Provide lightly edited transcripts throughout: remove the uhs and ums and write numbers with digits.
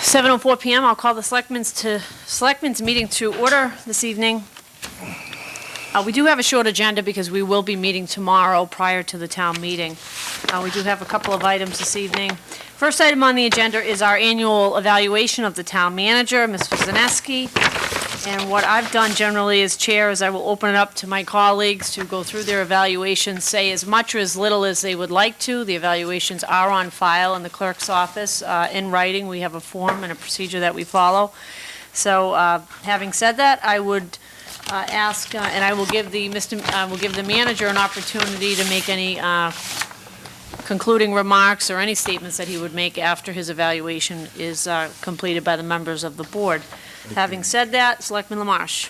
7:04 PM, I'll call the Selectmen's Meeting to order this evening. We do have a short agenda because we will be meeting tomorrow prior to the town meeting. We do have a couple of items this evening. First item on the agenda is our annual evaluation of the town manager, Ms. Wisniewski. And what I've done generally as chair is I will open it up to my colleagues to go through their evaluations, say as much or as little as they would like to. The evaluations are on file in the clerk's office in writing. We have a form and a procedure that we follow. So having said that, I would ask, and I will give the manager an opportunity to make any concluding remarks or any statements that he would make after his evaluation is completed by the members of the board. Having said that, Selectman LaMarche.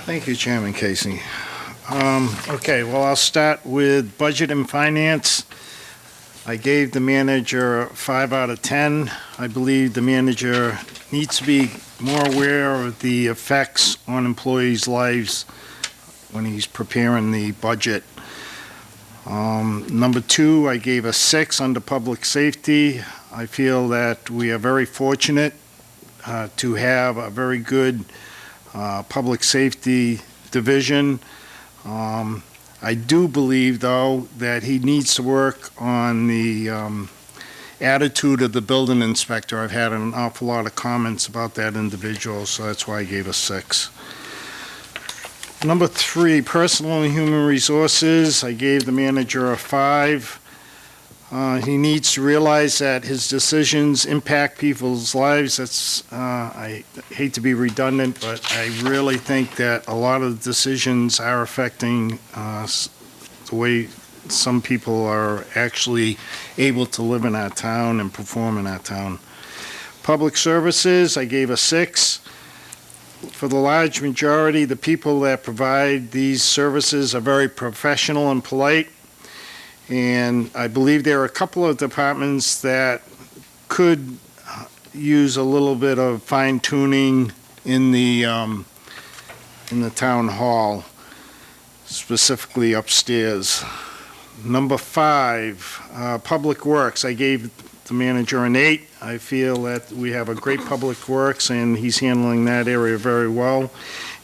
Thank you, Chairman Casey. Okay, well, I'll start with budget and finance. I gave the manager 5 out of 10. I believe the manager needs to be more aware of the effects on employees' lives when he's preparing the budget. Number 2, I gave a 6 under public safety. I feel that we are very fortunate to have a very good public safety division. I do believe, though, that he needs to work on the attitude of the building inspector. I've had an awful lot of comments about that individual, so that's why I gave a 6. Number 3, personal and human resources. I gave the manager a 5. He needs to realize that his decisions impact people's lives. I hate to be redundant, but I really think that a lot of the decisions are affecting the way some people are actually able to live in our town and perform in our town. Public services, I gave a 6. For the large majority, the people that provide these services are very professional and polite. And I believe there are a couple of departments that could use a little bit of fine-tuning in the town hall, specifically upstairs. Number 5, Public Works. I gave the manager an 8. I feel that we have a great Public Works, and he's handling that area very well.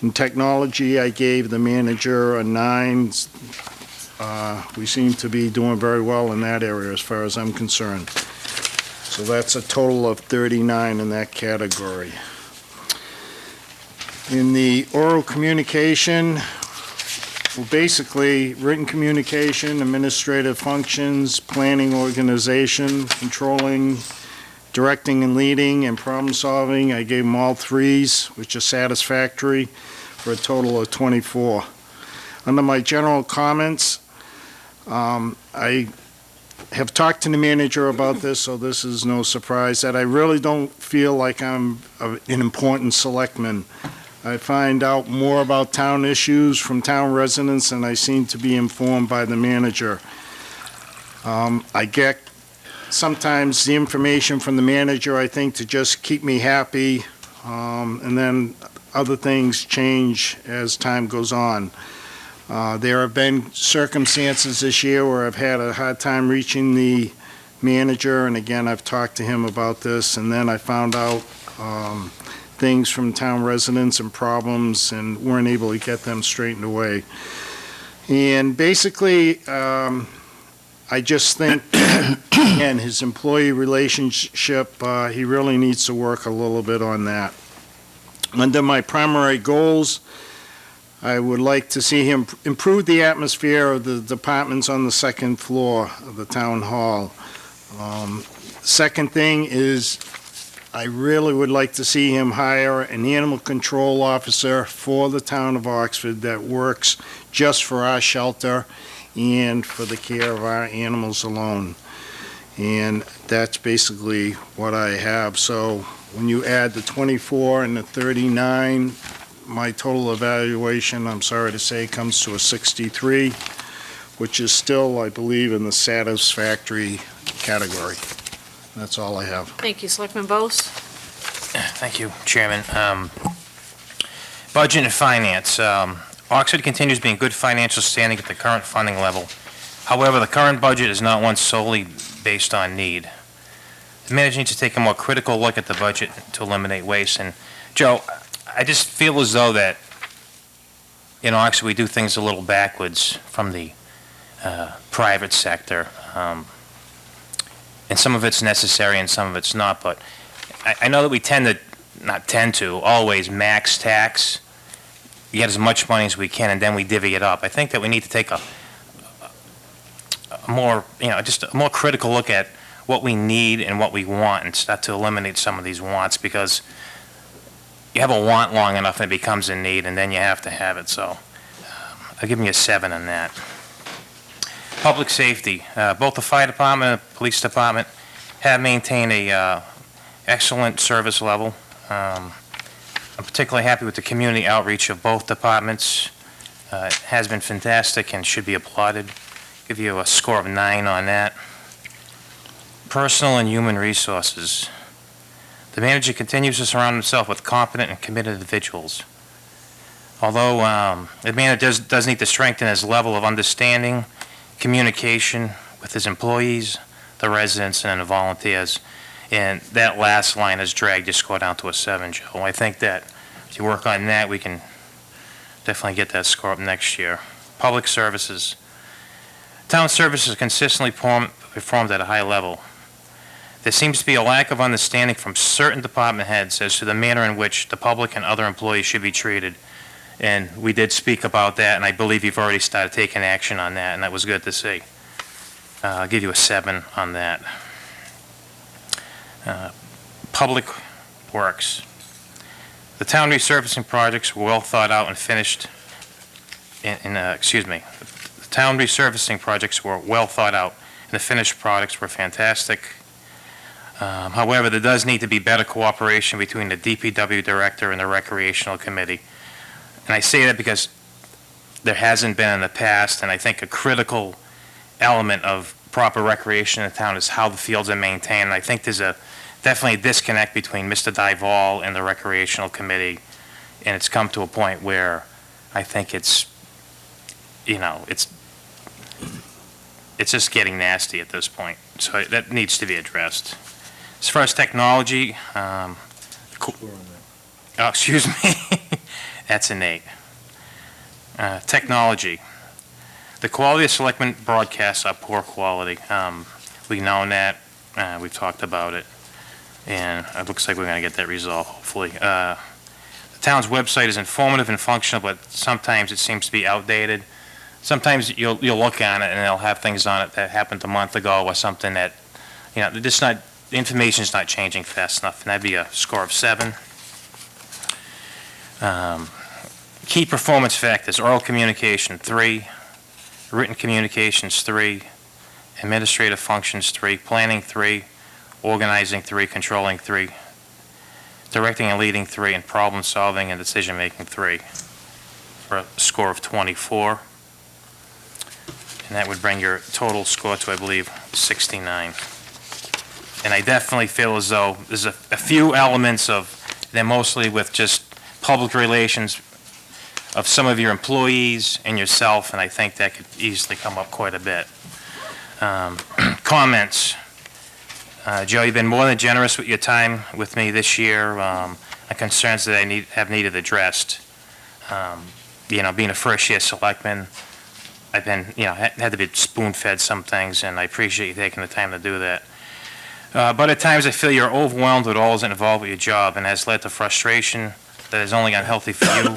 In technology, I gave the manager a 9. We seem to be doing very well in that area as far as I'm concerned. So that's a total of 39 in that category. In the oral communication, well, basically written communication, administrative functions, planning, organization, controlling, directing and leading, and problem solving, I gave them all 3s, which are satisfactory, for a total of 24. Under my general comments, I have talked to the manager about this, so this is no surprise, that I really don't feel like I'm an important selectman. I find out more about town issues from town residents, and I seem to be informed by the manager. I get sometimes the information from the manager, I think, to just keep me happy, and then other things change as time goes on. There have been circumstances this year where I've had a hard time reaching the manager, and again, I've talked to him about this, and then I found out things from town residents and problems and weren't able to get them straightened away. And basically, I just think, again, his employee relationship, he really needs to work a little bit on that. Under my primary goals, I would like to see him improve the atmosphere of the departments on the second floor of the town hall. Second thing is, I really would like to see him hire an animal control officer for the town of Oxford that works just for our shelter and for the care of our animals alone. And that's basically what I have. So when you add the 24 and the 39, my total evaluation, I'm sorry to say, comes to a 63, which is still, I believe, in the satisfactory category. That's all I have. Thank you. Selectman Bose? Thank you, Chairman. Budget and finance. Oxford continues being good financial standing at the current funding level. However, the current budget is not one solely based on need. the manager needs to take a more critical look at the budget to eliminate waste. And Joe, I just feel as though that, actually we do things a little backwards from the private sector. And some of it's necessary and some of it's not, but I know that we always max tax, get as much money as we can, and then we divvy it up. I think that we need to take a more, just a more critical look at what we need and what we want and start to eliminate some of these wants, because you have a want long enough and it becomes a need, and then you have to have it. So I'll give you a 7 on that. Public safety, both the fire department and the police department have maintained a excellent service level. I'm particularly happy with the community outreach of both departments. It has been fantastic and should be applauded. Give you a score of 9 on that. Personal and human resources. The manager continues to surround himself with competent and committed individuals. Although the manager does need to strengthen his level of understanding, communication with his employees, the residents, and the volunteers. And that last line has dragged your score down to a 7, Joe. I think that if you work on that, we can definitely get that score up next year. Public services. Town services consistently performed at a high level. There seems to be a lack of understanding from certain department heads as to the manner in which the public and other employees should be treated. And we did speak about that, and I believe you've already started taking action on that, and that was good to see. I'll give you a 7 on that. Public Works. The town resurfacing projects were well thought out and finished. The town resurfacing projects were well thought out, and the finished products were fantastic. However, there does need to be better cooperation between the DPW director and the recreational committee. And I say that because there hasn't been in the past, and I think a critical element of proper recreation in the town is how the fields are maintained. And I think there's definitely a disconnect between Mr. Dival and the recreational committee, and it's come to a point where I think it's just getting nasty at this point. So that needs to be addressed. As far as technology, excuse me, that's an 8. Technology. The quality of Selectmen broadcasts are poor quality. We've known that. We've talked about it. And it looks like we're going to get that resolved, hopefully. The town's website is informative and functional, but sometimes it seems to be outdated. Sometimes you'll look on it and they'll have things on it that happened a month ago or something that, they're just not, the information's not changing fast enough, and that'd be a score of 7. Key performance factors: oral communication, 3. Written communications, 3. Administrative functions, 3. Planning, 3. Organizing, 3. Controlling, 3. Directing and leading, 3. And problem solving and decision making, 3. For a score of 24. And that would bring your total score to, I believe, 69. And I definitely feel as though there's a few elements they're mostly with just public relations of some of your employees and yourself, and I think that could easily come up quite a bit. Comments. Joe, you've been more than generous with your time with me this year. Concerns that I have needed addressed. Being a first-year selectman, I've been, had to be spoon-fed some things, and I appreciate you taking the time to do that. But at times I feel you're overwhelmed with all that's involved with your job, and has led to frustration that is only unhealthy for you,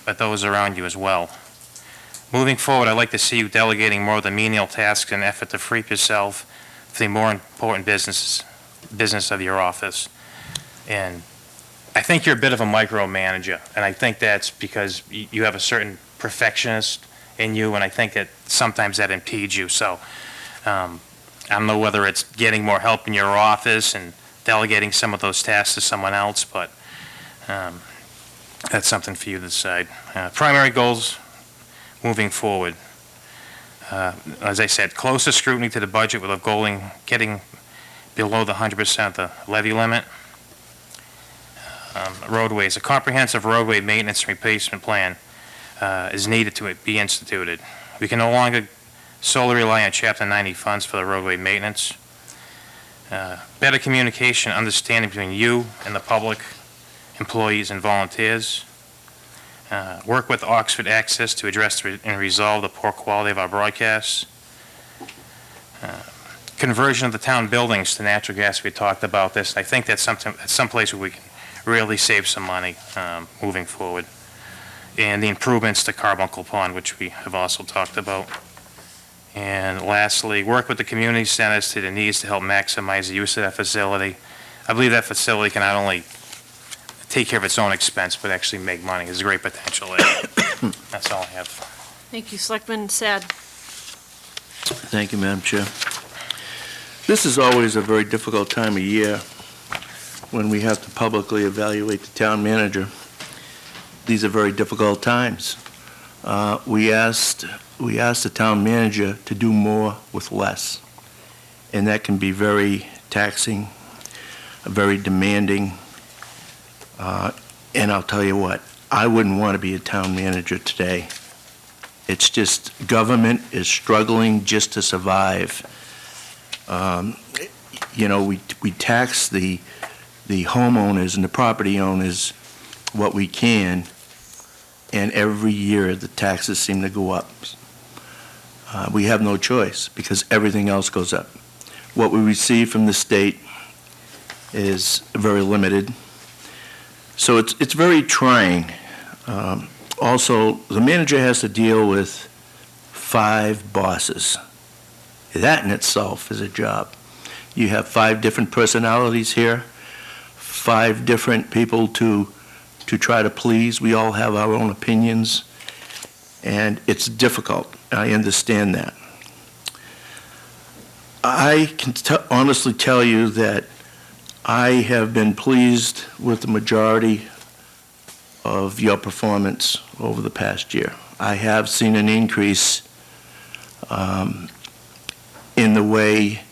but those around you as well. Moving forward, I'd like to see you delegating more of the menial tasks and effort to free up yourself for the more important business of your office. And I think you're a bit of a micromanager, and I think that's because you have a certain perfectionist in you, and I think that sometimes that impedes you. So I don't know whether it's getting more help in your office and delegating some of those tasks to someone else, but that's something for you to decide. Primary goals moving forward. As I said, closer scrutiny to the budget with a goal in getting below the 100% of the levy limit. Roadways. A comprehensive roadway maintenance and replacement plan is needed to be instituted. We can no longer solely rely on Chapter 90 funds for the roadway maintenance. Better communication, understanding between you and the public, employees and volunteers. Work with Oxford Access to address and resolve the poor quality of our broadcasts. Conversion of the town buildings to natural gas, we talked about this. I think that's someplace where we can really save some money moving forward. And the improvements to Carbuncle Pond, which we have also talked about. And lastly, work with the community centers to the needs to help maximize the use of that facility. I believe that facility can not only take care of its own expense, but actually make money. There's great potential there. That's all I have. Thank you. Selectman Sad. Thank you, Madam Chair. This is always a very difficult time of year when we have to publicly evaluate the town manager. These are very difficult times. We asked the town manager to do more with less, and that can be very taxing, very demanding, and I'll tell you what, I wouldn't want to be a town manager today. It's just, government is struggling just to survive. We tax the homeowners and the property owners what we can, and every year the taxes seem to go up. We have no choice because everything else goes up. What we receive from the state is very limited. So it's very trying. Also, the manager has to deal with 5 bosses. That in itself is a job. You have 5 different personalities here, 5 different people to try to please. We all have our own opinions, and it's difficult. I understand that. I can honestly tell you that I have been pleased with the majority of your performance over the past year. I have seen an increase in the way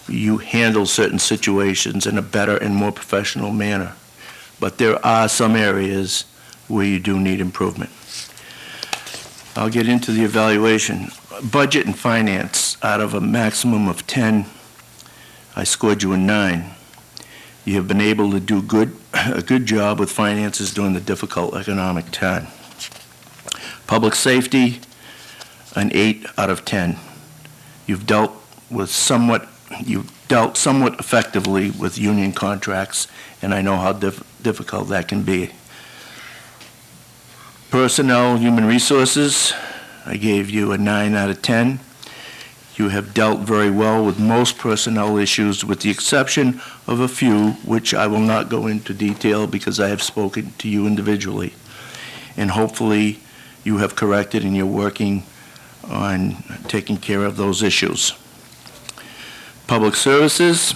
you handle certain situations in a better and more professional manner. But there are some areas where you do need improvement. I'll get into the evaluation. Budget and finance, out of a maximum of 10, I scored you a 9. You have been able to do a good job with finances during the difficult economic time. Public safety, an 8 out of 10. You've dealt somewhat effectively with union contracts, and I know how difficult that can be. Personnel, human resources, I gave you a 9 out of 10. You have dealt very well with most personnel issues, with the exception of a few, which I will not go into detail because I have spoken to you individually. And hopefully you have corrected and you're working on taking care of those issues. Public services,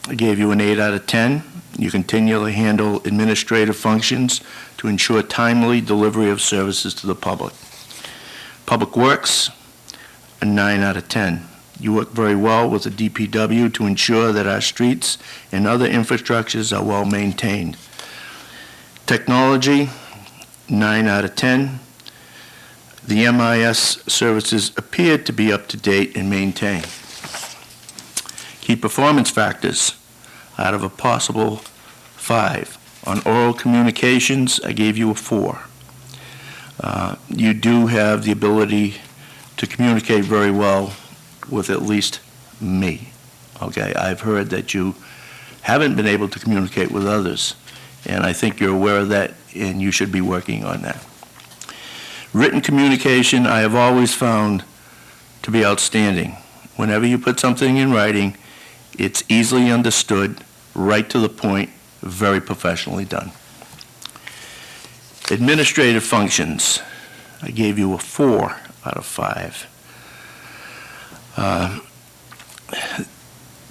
I gave you an 8 out of 10. You continually handle administrative functions to ensure timely delivery of services to the public. Public Works, a 9 out of 10. You work very well with the DPW to ensure that our streets and other infrastructures are well maintained. Technology, 9 out of 10. The MIS services appear to be up to date and maintained. Key performance factors, out of a possible 5. On oral communications, I gave you a 4. You do have the ability to communicate very well with at least me. Okay, I've heard that you haven't been able to communicate with others, and I think you're aware of that, and you should be working on that. Written communication, I have always found to be outstanding. Whenever you put something in writing, it's easily understood, right to the point, very professionally done. Administrative functions, I gave you a 4 out of 5.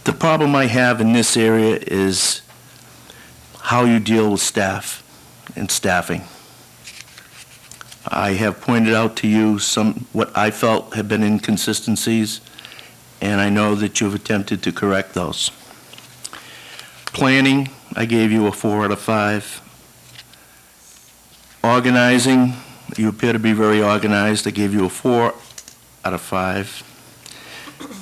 The problem I have in this area is how you deal with staff and staffing. I have pointed out to you what I felt have been inconsistencies, and I know that you've attempted to correct those. Planning, I gave you a 4 out of 5. Organizing, you appear to be very organized. I gave you a 4 out of 5.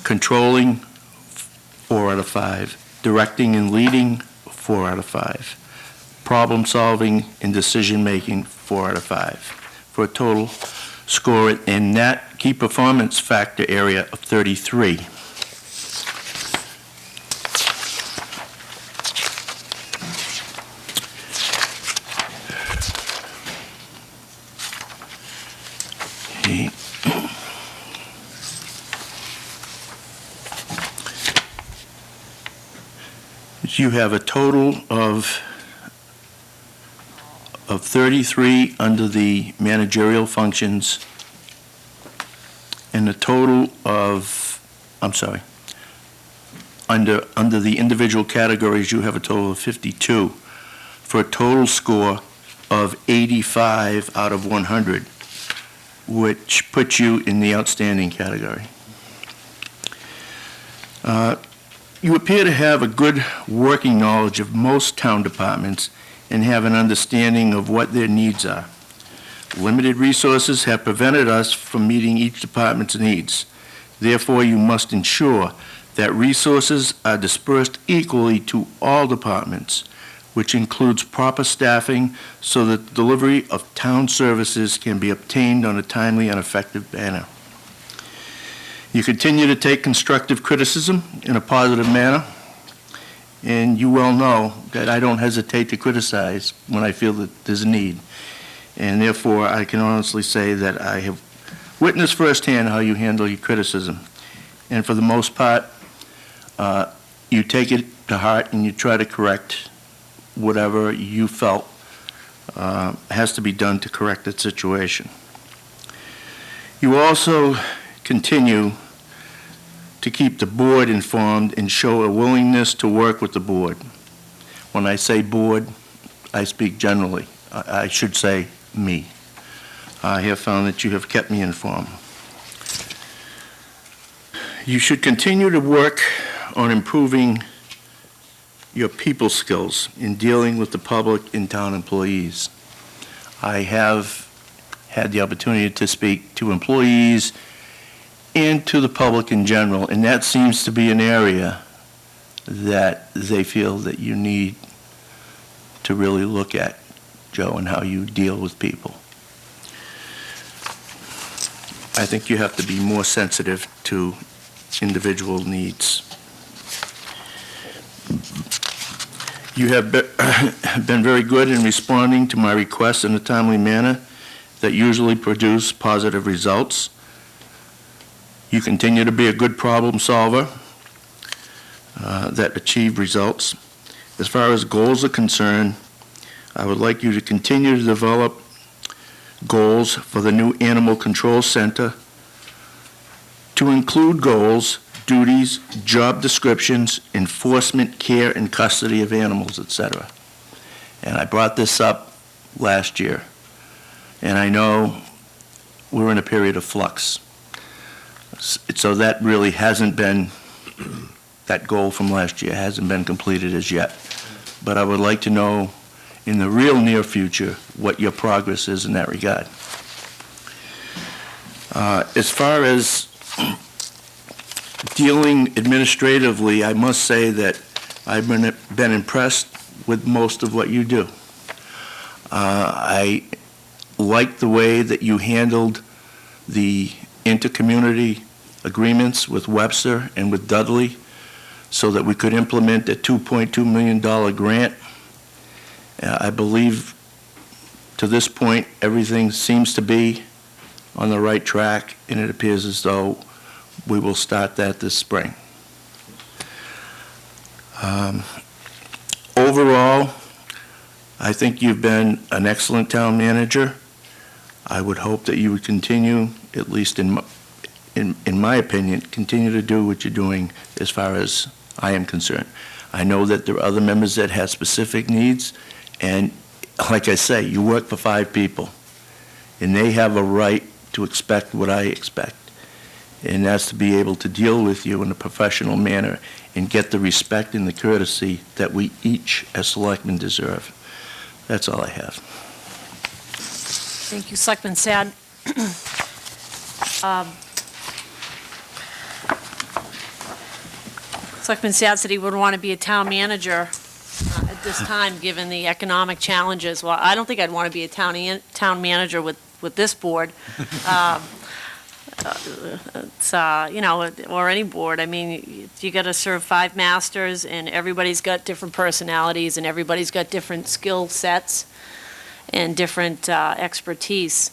Controlling, 4 out of 5. directing and leading, 4 out of 5. Problem solving and decision making, 4 out of 5. For a total score in that key performance factor area of 33. You have a total of 33 under the managerial functions, and a total of, I'm sorry, under the individual categories, you have a total of 52, for a total score of 85 out of 100, which puts you in the outstanding category. You appear to have a good working knowledge of most town departments and have an understanding of what their needs are. Limited resources have prevented us from meeting each department's needs. Therefore, you must ensure that resources are dispersed equally to all departments, which includes proper staffing so that the delivery of town services can be obtained on a timely and effective manner. You continue to take constructive criticism in a positive manner, and you well know that I don't hesitate to criticize when I feel that there's a need. And therefore, I can honestly say that I have witnessed firsthand how you handle your criticism. And for the most part, you take it to heart and you try to correct whatever you felt has to be done to correct that situation. You also continue to keep the board informed and show a willingness to work with the board. When I say board, I speak generally. I should say me. I have found that you have kept me informed. You should continue to work on improving your people skills in dealing with the public and town employees. I have had the opportunity to speak to employees and to the public in general, and that seems to be an area that they feel that you need to really look at, Joe, and how you deal with people. I think you have to be more sensitive to individual needs. You have been very good in responding to my requests in a timely manner that usually produce positive results. You continue to be a good problem solver that achieve results. As far as goals are concerned, I would like you to continue to develop goals for the new Animal Control Center to include goals, duties, job descriptions, enforcement, care, and custody of animals, etc. And I brought this up last year, and I know we're in a period of flux. So that really hasn't been, that goal from last year hasn't been completed as yet. But I would like to know in the real near future what your progress is in that regard. As far as dealing administratively, I must say that I've been impressed with most of what you do. I like the way that you handled the intercommunity agreements with Webster and with Dudley so that we could implement a $2.2 million grant. I believe to this point everything seems to be on the right track, and it appears as though we will start that this spring. Overall, I think you've been an excellent town manager. I would hope that you would continue, at least in my opinion, continue to do what you're doing as far as I am concerned. I know that there are other members that have specific needs, and like I say, you work for 5 people, and they have a right to expect what I expect, and that's to be able to deal with you in a professional manner and get the respect and the courtesy that we each as selectmen deserve. That's all I have. Thank you, Selectman Sad. Selectman Sad said he would want to be a town manager at this time, given the economic challenges. Well, I don't think I'd want to be a town manager with this board. It's, or any board. I mean, you got to serve 5 masters, and everybody's got different personalities, and everybody's got different skill sets and different expertise.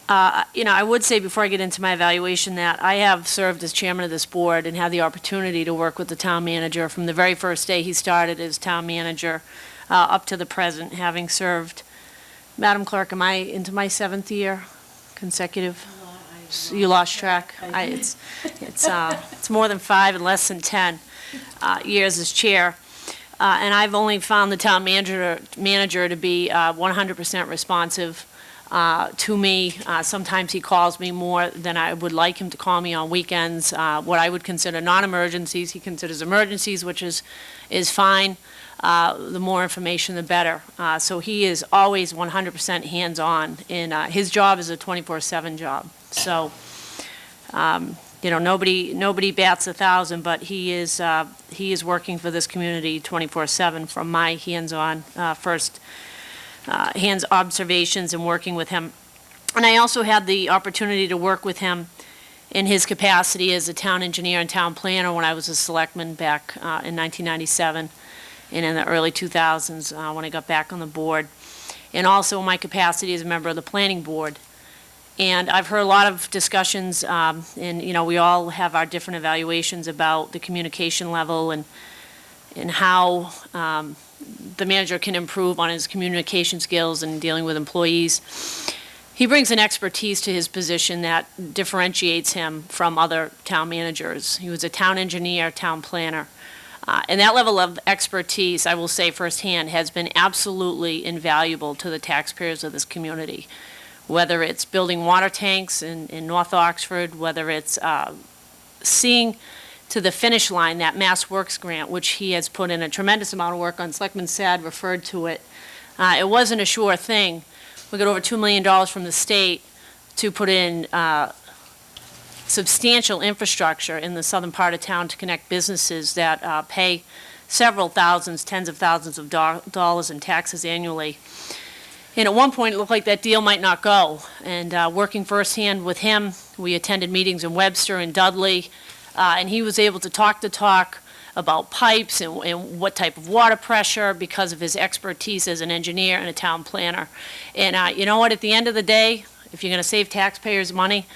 I would say before I get into my evaluation that I have served as chairman of this board and had the opportunity to work with the town manager from the very first day he started as town manager up to the present, having served, Madam Clerk, am I into my 7th year consecutive? You lost track. It's more than 5 and less than 10 years as chair. And I've only found the town manager to be 100% responsive to me. Sometimes he calls me more than I would like him to call me on weekends. What I would consider non-emergencies, he considers emergencies, which is fine. The more information, the better. So he is always 100% hands-on, and his job is a 24/7 job. So, nobody bats 1,000, but he is working for this community 24/7 from my hands-on hands observations and working with him. And I also had the opportunity to work with him in his capacity as a town engineer and town planner when I was a selectman back in 1997 and in the early 2000s when I got back on the board, and also in my capacity as a member of the planning board. And I've heard a lot of discussions, and we all have our different evaluations about the communication level and how the manager can improve on his communication skills and dealing with employees. He brings an expertise to his position that differentiates him from other town managers. He was a town engineer, town planner. And that level of expertise, I will say firsthand, has been absolutely invaluable to the taxpayers of this community. Whether it's building water tanks in North Oxford, whether it's seeing to the finish line that Mass Works grant, which he has put in a tremendous amount of work on. Selectman Sad referred to it. It wasn't a sure thing. We got over $2 million from the state to put in substantial infrastructure in the southern part of town to connect businesses that pay several thousands, tens of thousands of dollars in taxes annually. And at one point, it looked like that deal might not go. And working firsthand with him, we attended meetings in Webster and Dudley, and he was able to talk about pipes and what type of water pressure because of his expertise as an engineer and a town planner. And you know what, at the end of the day, if you're going to save taxpayers money,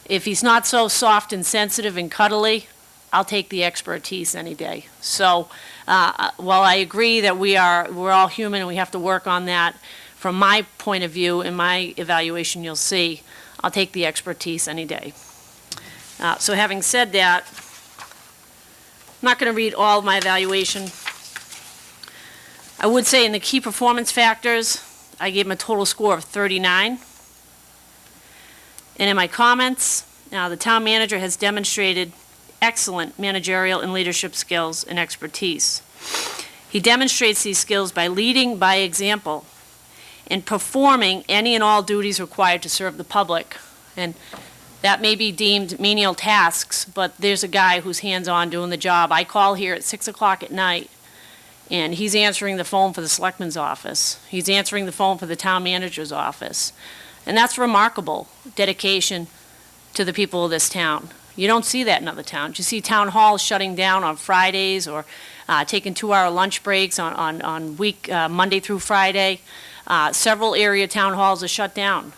if he's not so soft and sensitive and cuddly, I'll take the expertise any day. So while I agree that we're all human and we have to work on that, from my point of view, in my evaluation, you'll see, I'll take the expertise any day. So having said that, I'm not going to read all of my evaluation. I would say in the key performance factors, I gave him a total score of 39. And in my comments, now the town manager has demonstrated excellent managerial and leadership skills and expertise. He demonstrates these skills by leading by example and performing any and all duties required to serve the public. And that may be deemed menial tasks, but there's a guy who's hands-on doing the job. I call here at 6 o'clock at night, and he's answering the phone for the selectman's office. He's answering the phone for the town manager's office. And that's remarkable dedication to the people of this town. You don't see that in other towns. You see town halls shutting down on Fridays or taking 2-hour lunch breaks on Monday through Friday. Several area town halls are shut down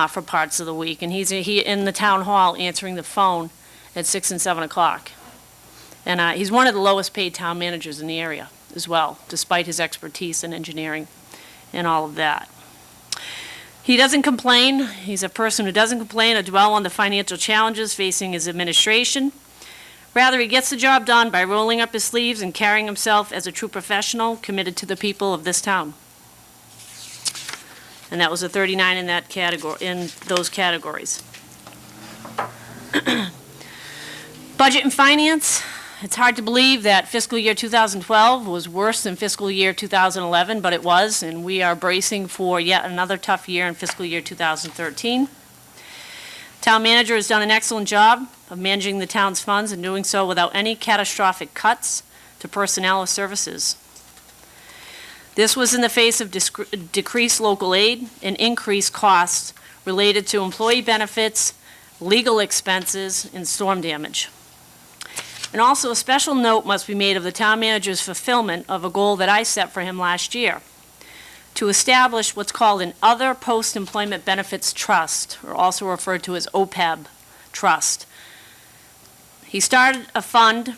for parts of the week, and he's in the town hall answering the phone at 6 and 7 o'clock. And he's one of the lowest paid town managers in the area as well, despite his expertise in engineering and all of that. He doesn't complain. He's a person who doesn't complain or dwell on the financial challenges facing his administration. Rather, he gets the job done by rolling up his sleeves and carrying himself as a true professional committed to the people of this town. And that was a 39 in that category, in those categories. Budget and finance. It's hard to believe that fiscal year 2012 was worse than fiscal year 2011, but it was, and we are bracing for yet another tough year in fiscal year 2013. Town manager has done an excellent job of managing the town's funds and doing so without any catastrophic cuts to personnel or services. This was in the face of decreased local aid and increased costs related to employee benefits, legal expenses, and storm damage. And also, a special note must be made of the town manager's fulfillment of a goal that I set for him last year, to establish what's called an Other Post-Employment Benefits Trust, or also referred to as OPEB Trust. He started a fund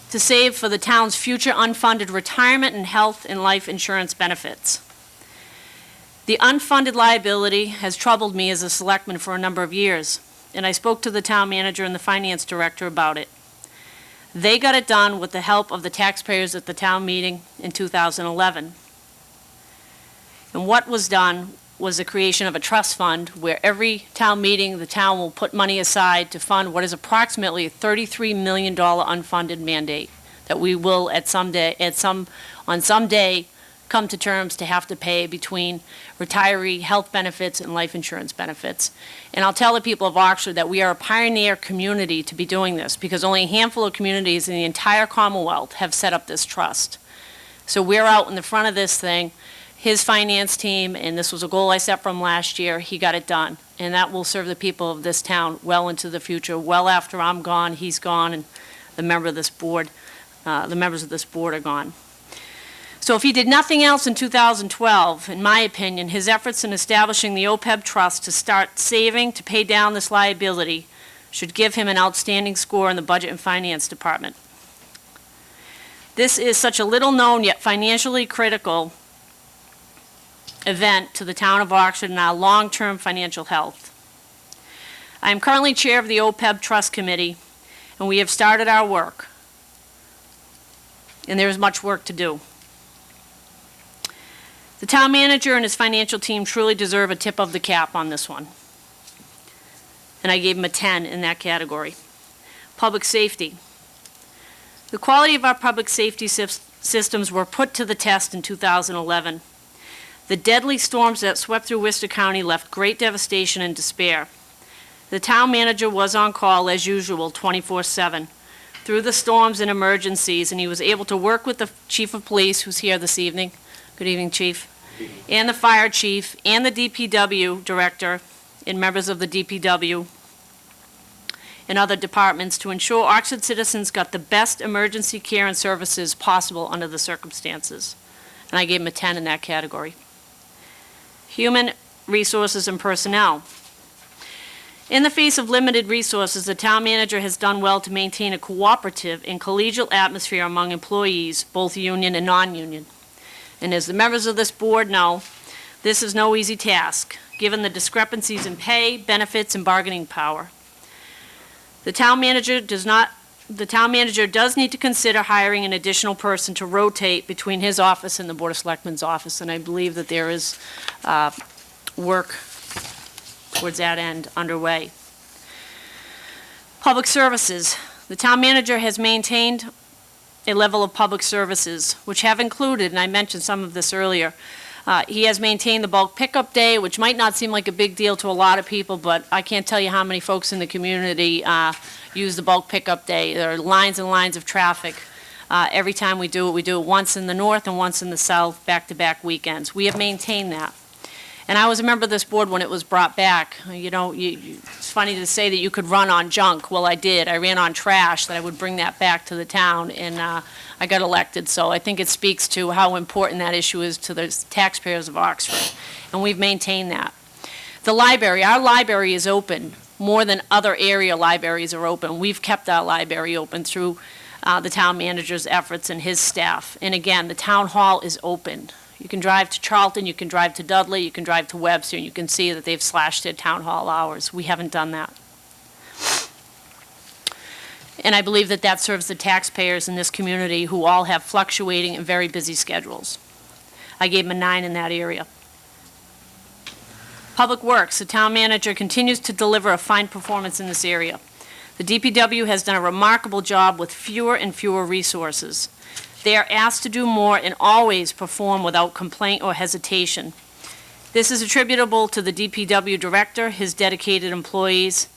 to save for the town's future unfunded retirement and health and life insurance benefits. The unfunded liability has troubled me as a selectman for a number of years, and I spoke to the town manager and the finance director about it. They got it done with the help of the taxpayers at the town meeting in 2011. And what was done was the creation of a trust fund where every town meeting, the town will put money aside to fund what is approximately a $33 million unfunded mandate that we will on some day come to terms to have to pay between retiree health benefits and life insurance benefits. And I'll tell the people of Oxford that we are a pioneer community to be doing this, because only a handful of communities in the entire Commonwealth have set up this trust. So we're out in the front of this thing. His finance team, and this was a goal I set from last year, he got it done. And that will serve the people of this town well into the future, well after I'm gone, he's gone, and the members of this board are gone. So if he did nothing else in 2012, in my opinion, his efforts in establishing the OPEB trust to start saving to pay down this liability should give him an outstanding score in the Budget and Finance Department. This is such a little known yet financially critical event to the town of Oxford and our long-term financial health. I am currently chair of the OPEB Trust Committee, and we have started our work. And there is much work to do. The town manager and his financial team truly deserve a tip of the cap on this one. And I gave him a 10 in that category. Public safety. The quality of our public safety systems were put to the test in 2011. The deadly storms that swept through Worcester County left great devastation and despair. The town manager was on call, as usual, 24/7, through the storms and emergencies, and he was able to work with the chief of police, who's here this evening. Good evening, Chief. And the fire chief, and the DPW director, and members of the DPW, and other departments to ensure Oxford citizens got the best emergency care and services possible under the circumstances. And I gave him a 10 in that category. Human resources and personnel. In the face of limited resources, the town manager has done well to maintain a cooperative and collegial atmosphere among employees, both union and non-union. And as the members of this board know, this is no easy task, given the discrepancies in pay, benefits, and bargaining power. The town manager does need to consider hiring an additional person to rotate between his office and the Board of Selectmen's office, and I believe that there is work towards that end underway. Public services. The town manager has maintained a level of public services, which have included, and I mentioned some of this earlier, he has maintained the bulk pickup day, which might not seem like a big deal to a lot of people, but I can't tell you how many folks in the community use the bulk pickup day. There are lines and lines of traffic. Every time we do it once in the north and once in the south, back-to-back weekends. We have maintained that. And I was a member of this board when it was brought back. You know, it's funny to say that you could run on junk. Well, I did. I ran on trash, that I would bring that back to the town, and I got elected. So I think it speaks to how important that issue is to the taxpayers of Oxford. And we've maintained that. The library. Our library is open more than other area libraries are open. We've kept our library open through the town manager's efforts and his staff. And again, the town hall is open. You can drive to Charlton, you can drive to Dudley, you can drive to Webster, and you can see that they've slashed their town hall hours. We haven't done that. And I believe that that serves the taxpayers in this community who all have fluctuating and very busy schedules. I gave them a 9 in that area. Public Works, the town manager continues to deliver a fine performance in this area. The DPW has done a remarkable job with fewer and fewer resources. They are asked to do more and always perform without complaint or hesitation. This is attributable to the DPW director, his dedicated employees,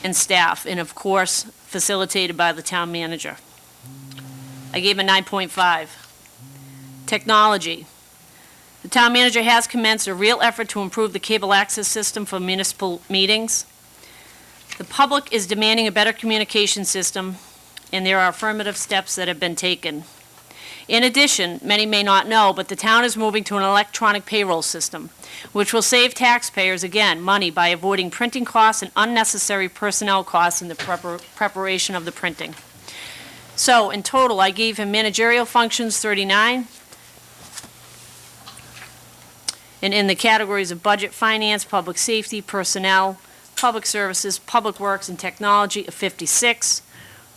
and staff, and of course, facilitated by the town manager. I gave a 9.5. Technology. The town manager has commenced a real effort to improve the cable access system for municipal meetings. The public is demanding a better communication system, and there are affirmative steps that have been taken. In addition, many may not know, but the town is moving to an electronic payroll system, which will save taxpayers, again, money by avoiding printing costs and unnecessary personnel costs in the preparation of the printing. So, in total, I gave him managerial functions 39, and in the categories of budget, finance, public safety, personnel, public services, public works, and technology, a 56.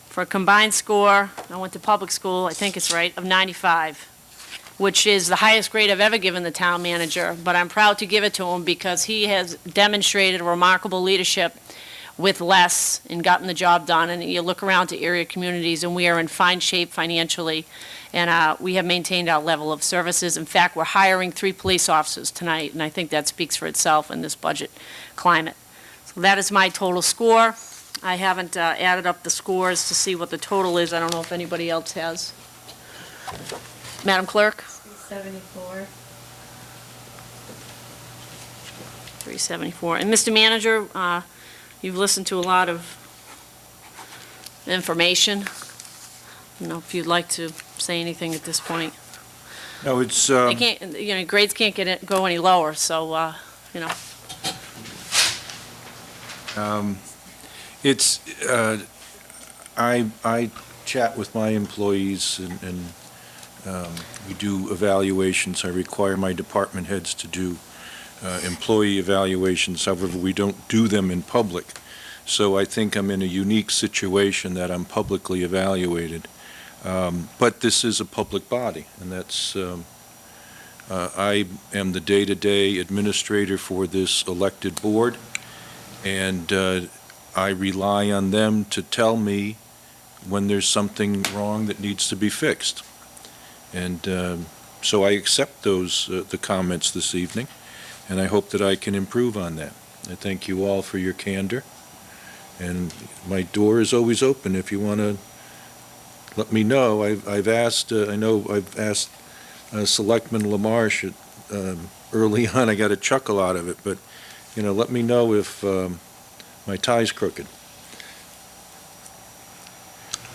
For a combined score, I went to public school, I think it's right, of 95, which is the highest grade I've ever given the town manager, but I'm proud to give it to him because he has demonstrated a remarkable leadership with less and gotten the job done. And you look around to area communities, and we are in fine shape financially, and we have maintained our level of services. In fact, we're hiring 3 police officers tonight, and I think that speaks for itself in this budget climate. So that is my total score. I haven't added up the scores to see what the total is. I don't know if anybody else has. Madam Clerk? 374. 374. And Mr. Manager, you've listened to a lot of information. I don't know if you'd like to say anything at this point. No, it's, They can't, grades can't go any lower, so, It's, I chat with my employees and we do evaluations. I require my department heads to do employee evaluations. However, we don't do them in public. So I think I'm in a unique situation that I'm publicly evaluated. But this is a public body, and that's, I am the day-to-day administrator for this elected board, and I rely on them to tell me when there's something wrong that needs to be fixed. And so I accept those, the comments this evening, and I hope that I can improve on that. I thank you all for your candor, and my door is always open if you want to let me know. I've asked, I know I've asked Selectman LaMarche early on. I got a chuckle out of it, but, let me know if my tie's crooked.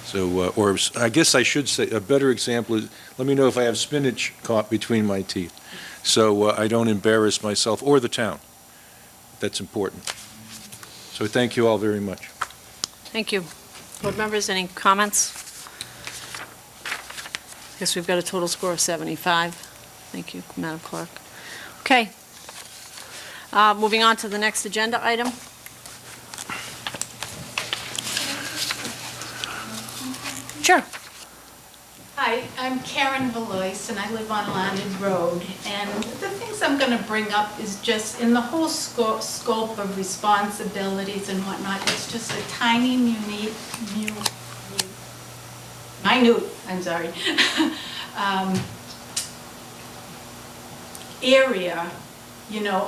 So, or I guess I should say, a better example is, let me know if I have spinach caught between my teeth, so I don't embarrass myself or the town. That's important. So thank you all very much. thank you. Board members, any comments? Guess we've got a total score of 75. Thank you, Madam Clerk. Okay. Moving on to the next agenda item. Sure. Hi, I'm Karen Valois, and I live on Landed Road. And the things I'm going to bring up is just in the whole scope of responsibilities and whatnot, it's just a tiny, minute, area,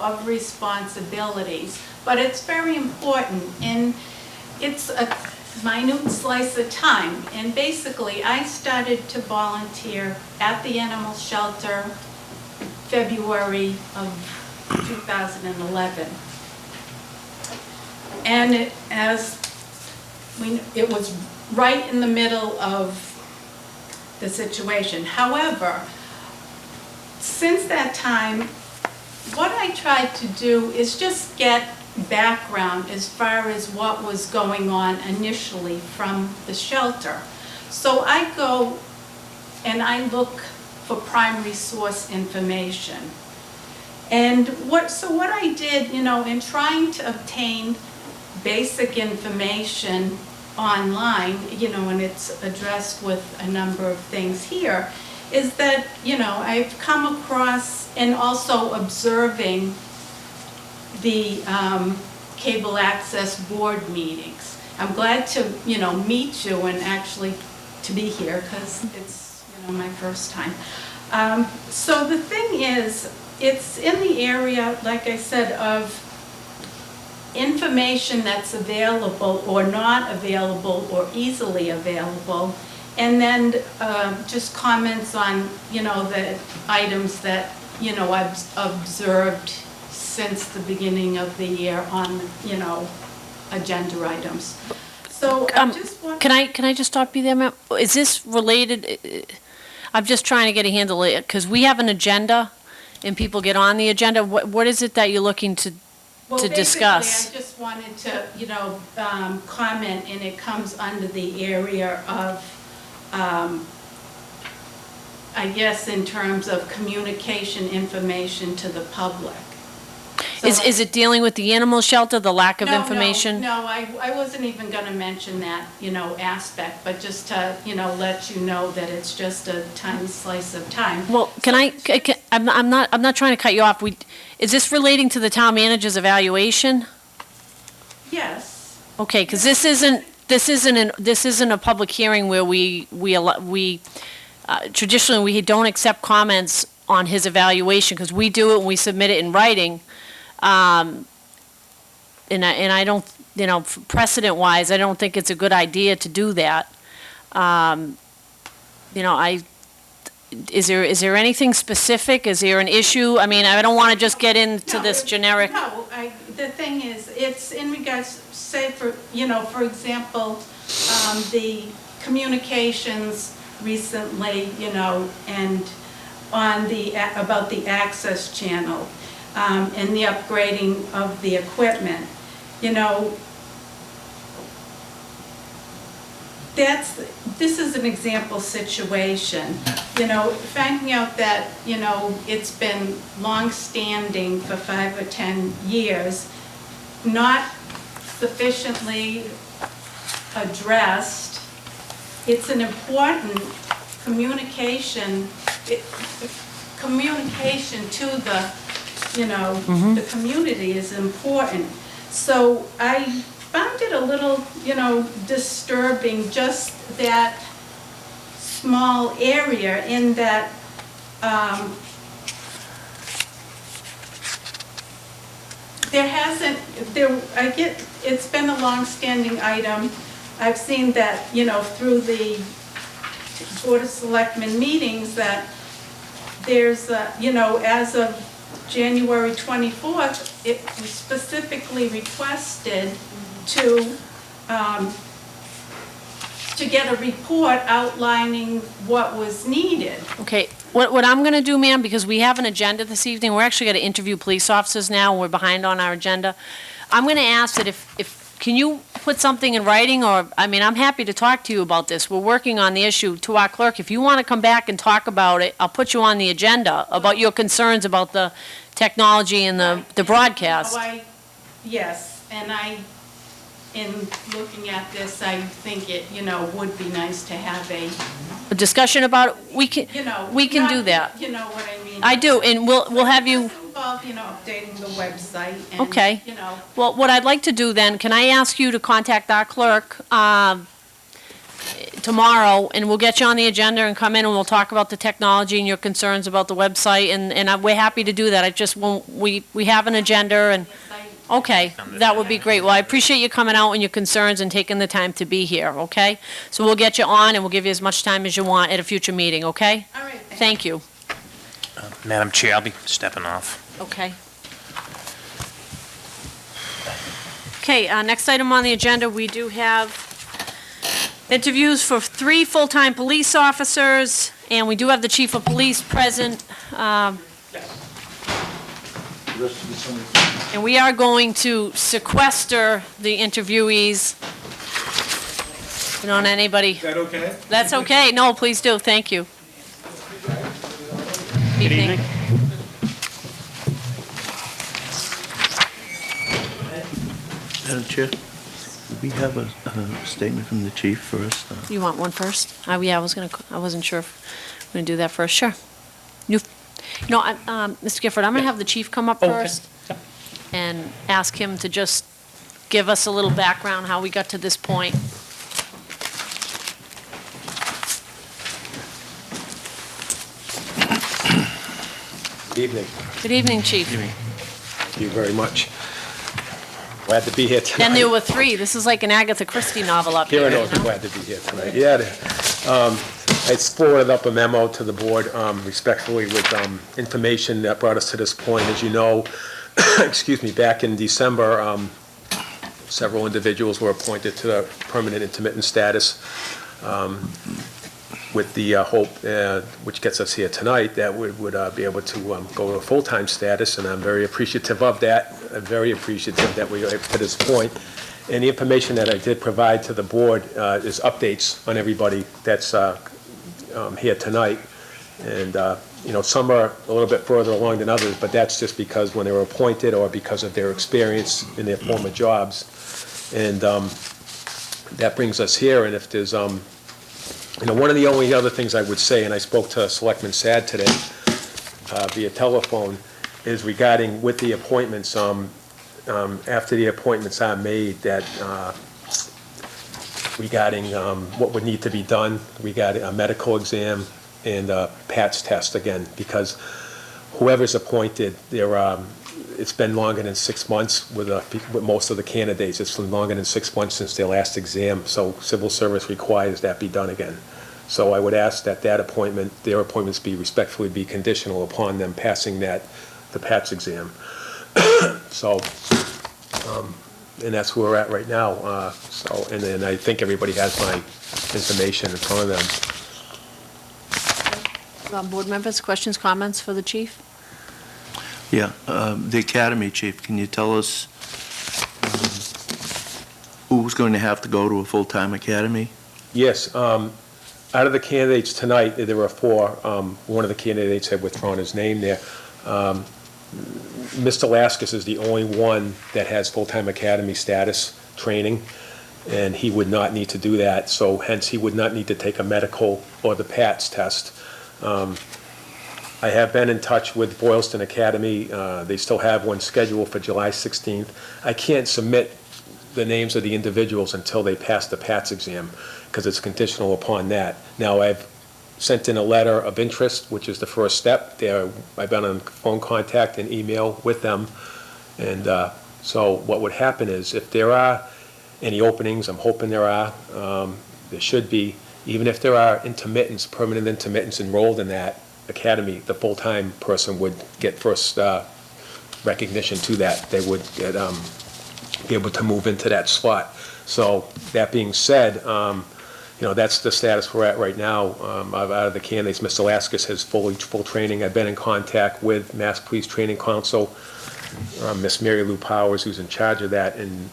of responsibilities. But it's very important, and it's a minute slice of time. And basically, I started to volunteer at the animal shelter February of 2011. And it was right in the middle of the situation. However, since that time, what I tried to do is just get background as far as what was going on initially from the shelter. So I go and I look for primary source information. And what I did, in trying to obtain basic information online, and it's addressed with a number of things here, is that, I've come across and also observing the cable access board meetings. I'm glad to, meet you and actually to be here because it's, my first time. So the thing is, it's in the area, like I said, of information that's available or not available or easily available, and then just comments on, the items that, I've observed since the beginning of the year on, agenda items. So I just want. Can I just stop you there, ma'am? Is this related, I'm just trying to get a handle, because we have an agenda, and people get on the agenda. What is it that you're looking to discuss? Well, basically, I just wanted to, comment, and it comes under the area of, I guess, in terms of communication information to the public. So Is it dealing with the animal shelter, the lack of No, information? No, I wasn't even going to mention that, aspect, but just to, let you know that it's just a tiny slice of time. Well, I'm not trying to cut you off. Is this relating to the town manager's evaluation? Yes. Okay, because this isn't a public hearing where traditionally, we don't accept comments on his evaluation, because we do it and we submit it in writing. And I don't, precedent-wise, I don't think it's a good idea to do that. Is there anything specific? Is there an issue? I mean, I don't want to just get into this generic. No, the thing is, it's in regards, say, for example, the communications recently, and on about the access channel, and the upgrading of the equipment, this is an example situation, finding out that, it's been long-standing for 5 or 10 years, not sufficiently addressed. It's an important communication to the, the community is important. So I found it a little, disturbing, just that small area in that it's been a long-standing item. I've seen that, through the Board of Selectmen meetings, that there's, as of January 24th, it was specifically requested to get a report outlining what was needed. Okay, what I'm going to do, ma'am, because we have an agenda this evening, we're actually going to interview police officers now, we're behind on our agenda. I'm going to ask that can you put something in writing, or, I'm happy to talk to you about this. We're working on the issue to our clerk. If you want to come back and talk about it, I'll put you on the agenda about your concerns about the technology and the broadcast. Yes, and in looking at this, I think it, would be nice to have A discussion about it, we can do that. You know what I mean? I do, and we'll have you. It does involve, updating the website and, Okay. Well, what I'd like to do then, can I ask you to contact our clerk tomorrow, and we'll get you on the agenda and come in and we'll talk about the technology and your concerns about the website, and we're happy to do that. I just won't, we have an agenda, and, okay, that would be great. Well, I appreciate you coming out and your concerns and taking the time to be here, okay? So we'll get you on, and we'll give you as much time as you want at a future meeting, okay? All right, Thank you. Madam Chair, I'll be stepping off. Okay. Okay, next item on the agenda, we do have interviews for 3 full-time police officers, and we do have the chief of police present. And we are going to sequester the interviewees. We don't want anybody. Is that okay? That's okay. No, please do. Thank you. Good evening. Madam Chair, do we have a statement from the chief first? You want one first? Yeah, I wasn't sure if we're going to do that first. Sure. Mr. Gifford, I'm going to have the chief come up first and ask him to just give us a little background, how we got to this point. Good evening. Good evening, chief. Thank you very much. Glad to be here tonight. Then there were three. This is like an Agatha Christie novel up here. Karen knows you I'm know? glad to be here tonight. Yeah, I forwarded up a memo to the board respectfully with information that brought us to this point. As you know, excuse me, back in December, several individuals were appointed to the permanent intermittent status with the hope, which gets us here tonight, that we would be able to go to a full-time status, and I'm very appreciative of that. I'm very appreciative that we are to this point. And the information that I did provide to the board is updates on everybody that's here tonight. And, you know, some are a little bit further along than others, but that's just because when they were appointed or because of their experience in their former jobs. And that brings us here, and if there's, you know, one of the only other things I would say, and I spoke to Selectman Sad today via telephone, is regarding with the appointments, after the appointments are made, that regarding what would need to be done, regarding a medical exam and a PATS test again, because whoever's appointed, it's been longer than 6 months with most of the candidates. It's been longer than 6 months since their last exam, so civil service requires that be done again. So I would ask that their appointments be respectfully be conditional upon them passing the PATS exam. So, and that's where we're at right now. So, and then I think everybody has my information in front of them. Board members, questions, comments for the chief? Yeah, the academy, Chief, can you tell us who's going to have to go to a full-time academy? Yes, out of the candidates tonight, there were 4. One of the candidates had withdrawn his name there. Mr. Laskus is the only one that has full-time academy status training, and he would not need to do that, so hence he would not need to take a medical or the PATS test. I have been in touch with Boylston Academy. They still have one scheduled for July 16th. I can't submit the names of the individuals until they pass the PATS exam, because it's conditional upon that. Now, I've sent in a letter of interest, which is the first step. I've been on phone contact and email with them. And so what would happen is, if there are any openings, I'm hoping there are, there should be, even if there are intermittents, permanent intermittents enrolled in that academy, the full-time person would get first recognition to that. They would get, be able to move into that slot. So that being said, you know, that's the status we're at right now. Out of the candidates, Mr. Laskus has full training. I've been in contact with Mass Police Training Council, Miss Mary Lou Powers, who's in charge of that, and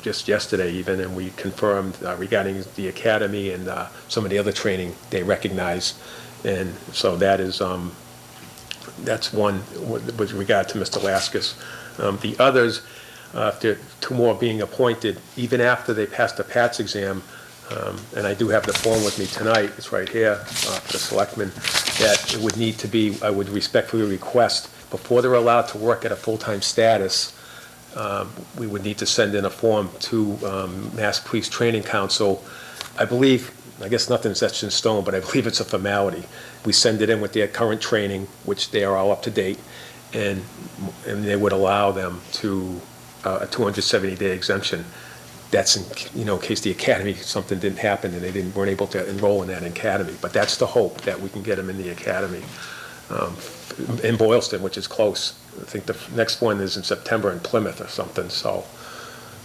just yesterday even, and we confirmed regarding the academy and some of the other training they recognize. And so that is, that's one with regard to Mr. Laskus. The others, if there are 2 more being appointed, even after they pass the PATS exam, and I do have the form with me tonight, it's right here for the selectmen, that it would need to be, I would respectfully request, before they're allowed to work at a full-time status, we would need to send in a form to Mass Police Training Council. I believe, I guess nothing's etched in stone, but I believe it's a formality. We send it in with their current training, which they are all up to date, and they would allow them to a 270-day exemption. That's in, you know, in case the academy, something didn't happen and they weren't able to enroll in that academy. But that's the hope, that we can get them in the academy in Boylston, which is close. I think the next one is in September in Plymouth or something. So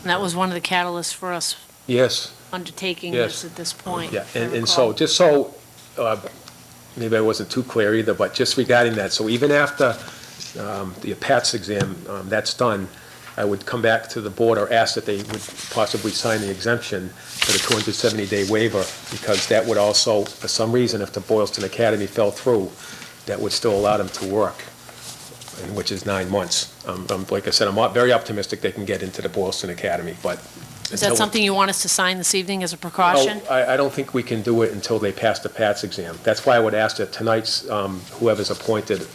And that was one of the catalysts for us yes, undertaking Yes. this at this point. yeah, if I and so recall. just so maybe I wasn't too clear either, but just regarding that, so even after the PATS exam, that's done, I would come back to the board or ask that they would possibly sign the exemption for the 270-day waiver, because that would also, for some reason, if the Boylston Academy fell through, that would still allow them to work, and which is 9 months. Like I said, I'm very optimistic they can get into the Boylston Academy, but. Is that something you want us to sign this evening as a precaution? Oh, I don't think we can do it until they pass the PATS exam. That's why I would ask that tonight's, whoever's appointed,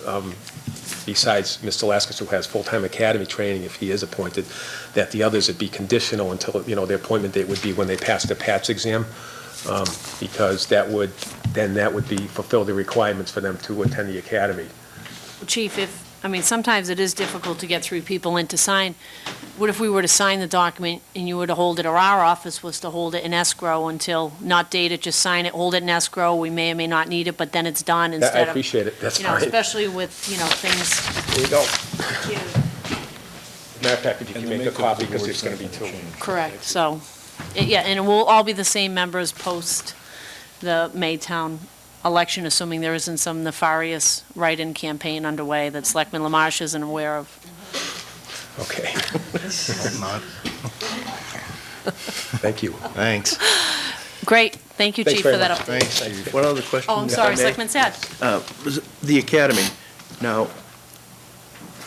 besides Mr. Laskus, who has full-time academy training, if he is appointed, that the others would be conditional until, you know, their appointment date would be when they pass the PATS exam, because that would be, fulfill the requirements for them to attend the academy. Chief, sometimes it is difficult to get 3 people in to sign. what if we were to sign the document and you were to hold it, or our office was to hold it in escrow until, not date it, just sign it, hold it in escrow, we may or may not need it, but then it's done I instead of, appreciate it, that's you know, fine. especially with, things. There you go. you- Matter of fact, if you And can to make a make copy, the because board's there's going to be not two. gonna change. Correct, so, yeah, and it will all be the same members post the Maytown election, assuming there isn't some nefarious write-in campaign underway that Selectman Lamarche isn't aware of. Okay, Not. thank you. Thanks. Great, thank you, Thanks Chief, for very that much. update. Thanks, Chief. One other question. Oh, I'm if I sorry, may. Selectman Sad. The academy, now,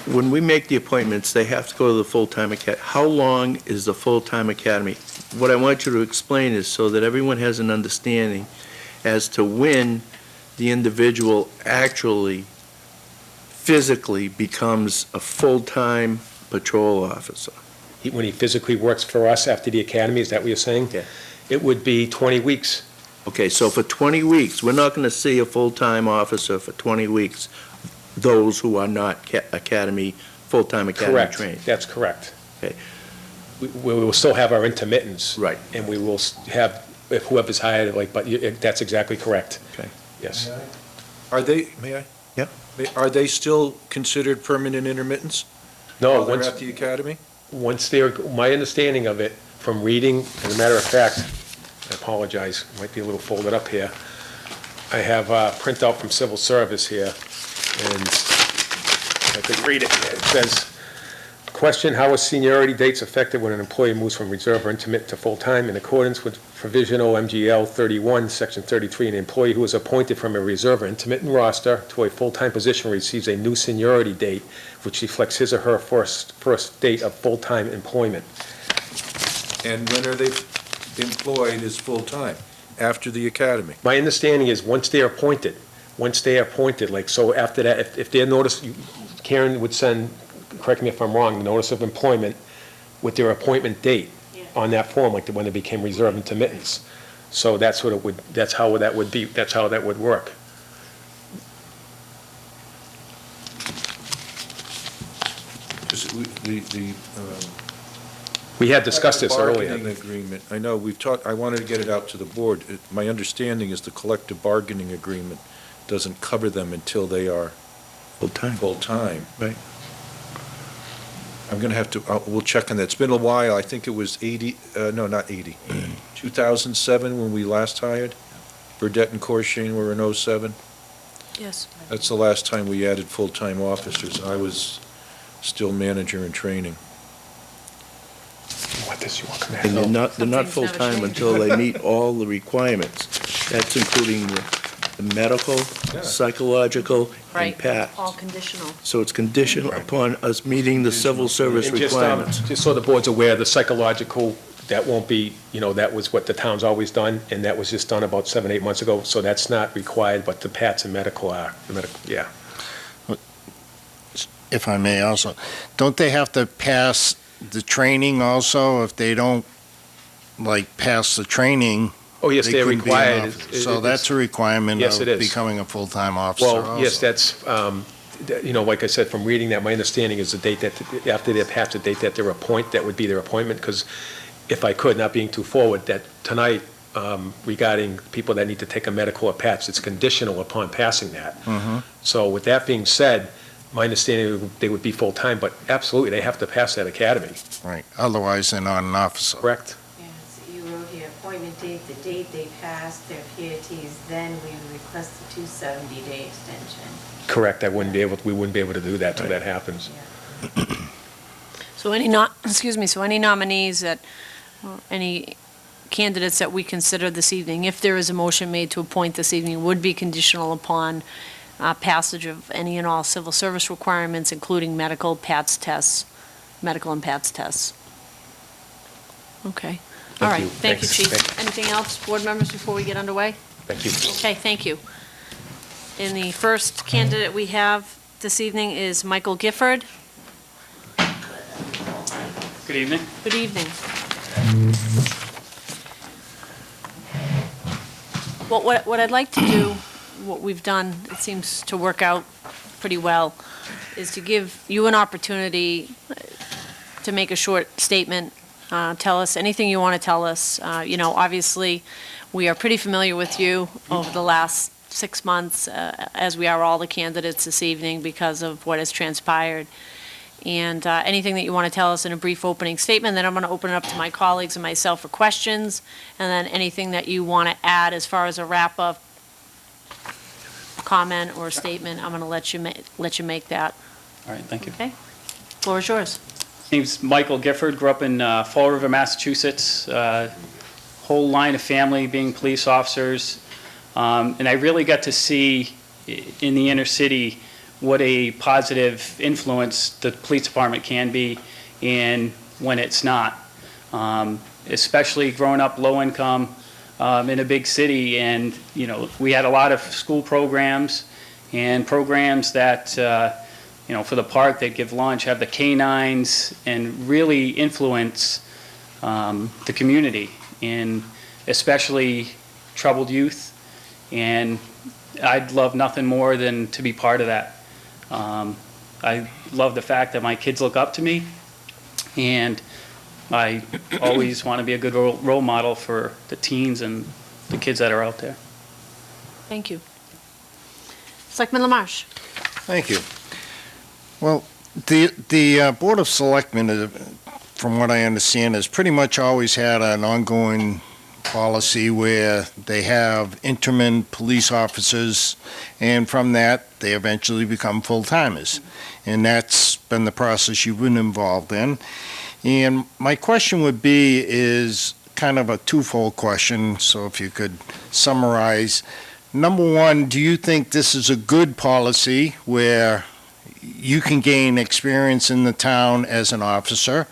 when we make the appointments, they have to go to the full-time academy. How long is the full-time academy? What I want you to explain is so that everyone has an understanding as to when the individual actually physically becomes a full-time patrol officer. When he physically works for us after the academy, is that what you're saying? Yeah. It would be 20 weeks. Okay, so for 20 weeks, we're not going to see a full-time officer for 20 weeks, those who are not academy, full-time academy Correct, trained. that's correct. Okay. We will still have our intermittents. Right. And we will have, if whoever's hired, that's exactly correct. Okay. Yes. Are they, may I? Yeah. Are they still considered permanent intermittents? No, While they're once, at the academy? once they're, my understanding of it, from reading, as a matter of fact, I apologize, it might be a little folded up here. I have a printout from Civil Service here, and I could read it. It says, question, how are seniority dates affected when an employee moves from reserve or intermittent to full-time? In accordance with provisional MGL 31, Section 33, an employee who is appointed from a reserve or intermittent roster to a full-time position receives a new seniority date, which reflects his or her first date of full-time employment. And when are they employed as full-time? After the academy? My understanding is, once they are appointed, like, so after that, if they're noticed, Karen would send, correct me if I'm wrong, the notice of employment with their appointment date on that form, like when they became reserve intermittents. So that's what it would, that's how that would be, that's how that would work. Because We had discussed this earlier. Bargaining agreement, I know, we've talked, I wanted to get it out to the board. My understanding is the collective bargaining agreement doesn't cover them until they are Full-time. full-time. Right. I'm going to have to, we'll check on that. It's been a while, I think it was 80, no, not 80, 2007 when we last hired. Burdette and Corshane were in '07. Yes. That's the last time we added full-time officers. I was still manager in training. What does you want to And they're not Some things never full-time change. until they meet all the requirements. That's including the medical, Yeah. psychological, and Right, PAT. all conditional. So it's conditional upon us meeting the civil service And requirements. just so the board's aware, the psychological, that won't be, that was what the town's always done, and that was just done about 7, 8 months ago, so that's not required, but the PATs and medical are, yeah. If I may also, don't they have to pass the training also? If they don't, pass the training, Oh, yes, they they're couldn't be an required. officer. So that's a requirement Yes, it of is. becoming a full-time officer also. Well, yes, that's, like I said, from reading that, my understanding is the date that, after they're passed, the date that they're appointed, that would be their appointment, because if I could, not being too forward, that tonight, regarding people that need to take a medical or PATS, it's conditional upon passing that. Mhm. So with that being said, my understanding, they would be full-time, but absolutely, they have to pass that academy, Right, otherwise they're not an officer. correct? Yes, you wrote here, appointment date, the date they passed their PATs, then we request the 270-day extension. Correct, we wouldn't be able to do that till that happens. So any so any nominees that, or any candidates that we consider this evening, if there is a motion made to appoint this evening, would be conditional upon passage of any and all civil service requirements, including medical, PATS tests, medical and PATS tests. Okay. All right, you. thank you, Thanks. Chief. Thank Anything else, board members, before we get underway? Thank you. Okay, thank you. And the first candidate we have this evening is Michael Gifford. Good evening. Good evening. Well, what I'd like to do, what we've done, it seems to work out pretty well, is to give you an opportunity to to make a short statement. Tell us anything you want to tell us. Obviously, we are pretty familiar with you over the last 6 months, as we are all the candidates this evening because of what has transpired. And anything that you want to tell us in a brief opening statement, then I'm going to open it up to my colleagues and myself for questions, and then anything that you want to add as far as a wrap-up comment or statement, I'm going to let you make that. All right, thank you. Okay? Floor is yours. Name's Michael Gifford, grew up in Fall River, Massachusetts. Whole line of family being police officers. And I really got to see in the inner city what a positive influence the police department can be and when it's not. Especially growing up low income in a big city, and we had a lot of school programs and programs that for the park, they'd give lunch, have the canines, and really influence the community, and especially troubled youth. And I'd love nothing more than to be part of that. I love the fact that my kids look up to me, and I always want to be a good role model for the teens and the kids that are out there. Thank you. Selectman Lamarche. Thank you. Well, the Board of Selectmen, from what I understand, has pretty much always had an ongoing policy where they have interim police officers, and from that, they eventually become full-timers. And that's been the process you've been involved in. And my question would be, is kind of a twofold question, so if you could summarize. Number one, do you think this is a good policy where you can gain experience in the town as an officer?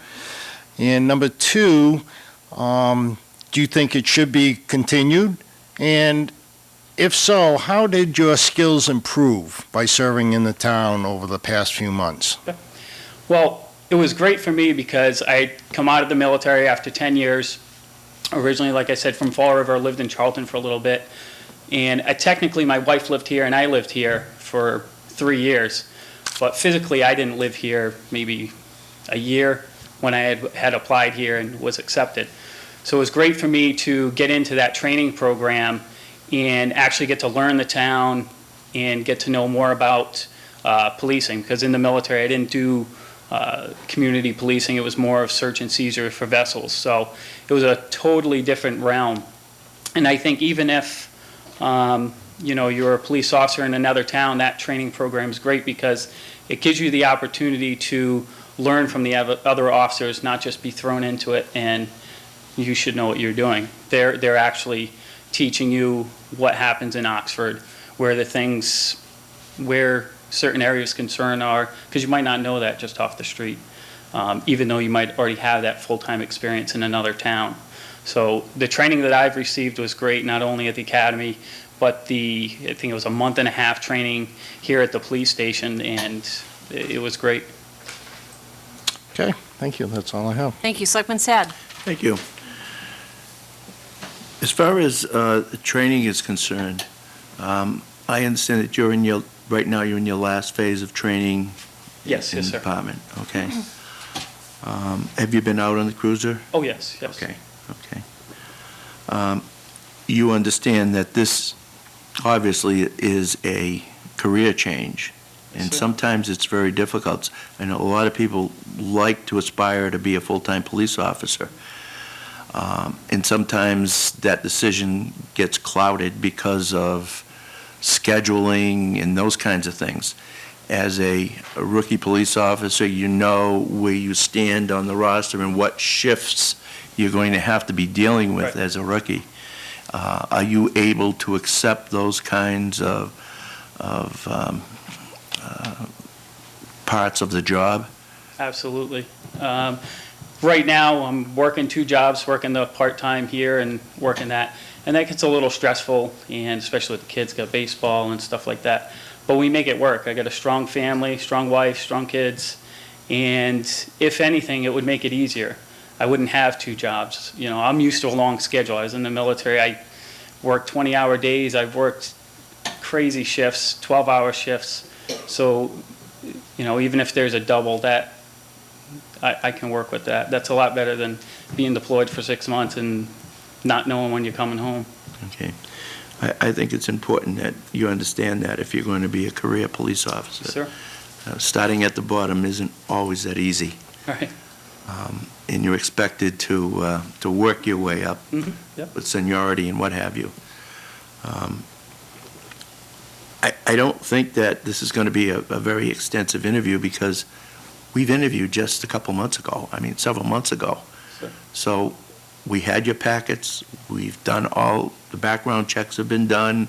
And number two, do you think it should be continued? And if so, how did your skills improve by serving in the town over the past few months? Well, it was great for me because I'd come out of the military after 10 years. Originally, like I said, from Fall River, lived in Charlton for a little bit. And technically, my wife lived here and I lived here for 3 years. But physically, I didn't live here maybe a year when I had applied here and was accepted. So it was great for me to get into that training program and actually get to learn the town and get to know more about policing. Because in the military, I didn't do community policing. It was more of search and seizure for vessels. So it was a totally different realm. And I think even if you're a police officer in another town, that training program is great because it gives you the opportunity to learn from the other officers, not just be thrown into it and you should know what you're doing. They're actually teaching you what happens in Oxford, where certain areas of concern are, because you might not know that just off the street, even though you might already have that full-time experience in another town. So the training that I've received was great, not only at the academy, but I think it was a month-and-a-half training here at the police station, and it was great. Okay, thank you. That's all I have. Thank you. Selectman Sad. Thank you. As far as the training is concerned, I understand that right now you're in your last phase of training. Yes, in yes, the sir. department. Okay. Have you been out on the cruiser? Oh, yes, yes. Okay. You understand that this obviously is a career change, and Yes, sir. sometimes it's very difficult. I know a lot of people like to aspire to be a full-time police officer, and sometimes that decision gets clouded because of scheduling and those kinds of things. As a rookie police officer, you know where you stand on the roster and what shifts you're going to have to be dealing with Right. as a rookie. Are you able to accept those kinds of parts of the job? Absolutely. Right now, I'm working 2 jobs, working the part-time here and working that. And that gets a little stressful, and especially with the kids, got baseball and stuff like that. But we make it work. I got a strong family, strong wife, strong kids. And if anything, it would make it easier. I wouldn't have 2 jobs. I'm used to a long schedule. I was in the military. I worked 20-hour days. I've worked crazy shifts, 12-hour shifts. So, even if there's a double, that I can work with that. That's a lot better than being deployed for 6 months and not knowing when you're coming home. Okay. I think it's important that you understand that if you're going to be a career police officer. Sir? Starting at the bottom isn't always that easy. All right. And you're expected to work your way up Yep. with seniority and what have you. I don't think that this is going to be a very extensive interview because we've interviewed just a couple months ago, several months ago. Sure. So we had your packets, we've done the background checks have been done,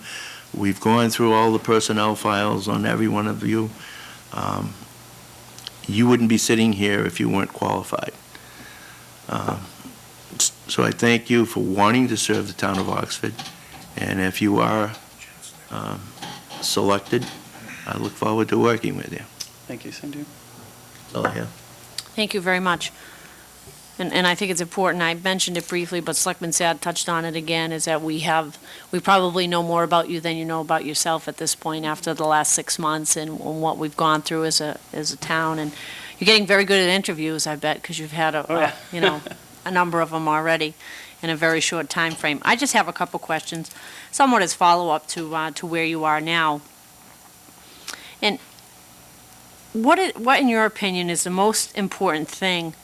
we've gone through all the personnel files on every one of you. You wouldn't be sitting here if you weren't qualified. So I thank you for wanting to serve the town of Oxford, and if you are selected, I look forward to working with you. Thank you, Cindy. That's all I have. Thank you very much. And I think it's important, I mentioned it briefly, but Selectman Sad touched on it again, is that we probably know more about you than you know about yourself at this point after the last 6 months and what we've gone through as a town. And you're getting very good at interviews, I bet, because you've had a number of them already in a very short time frame. I just have a couple questions, somewhat as follow-up to where you are now. And what in your opinion is the most important thing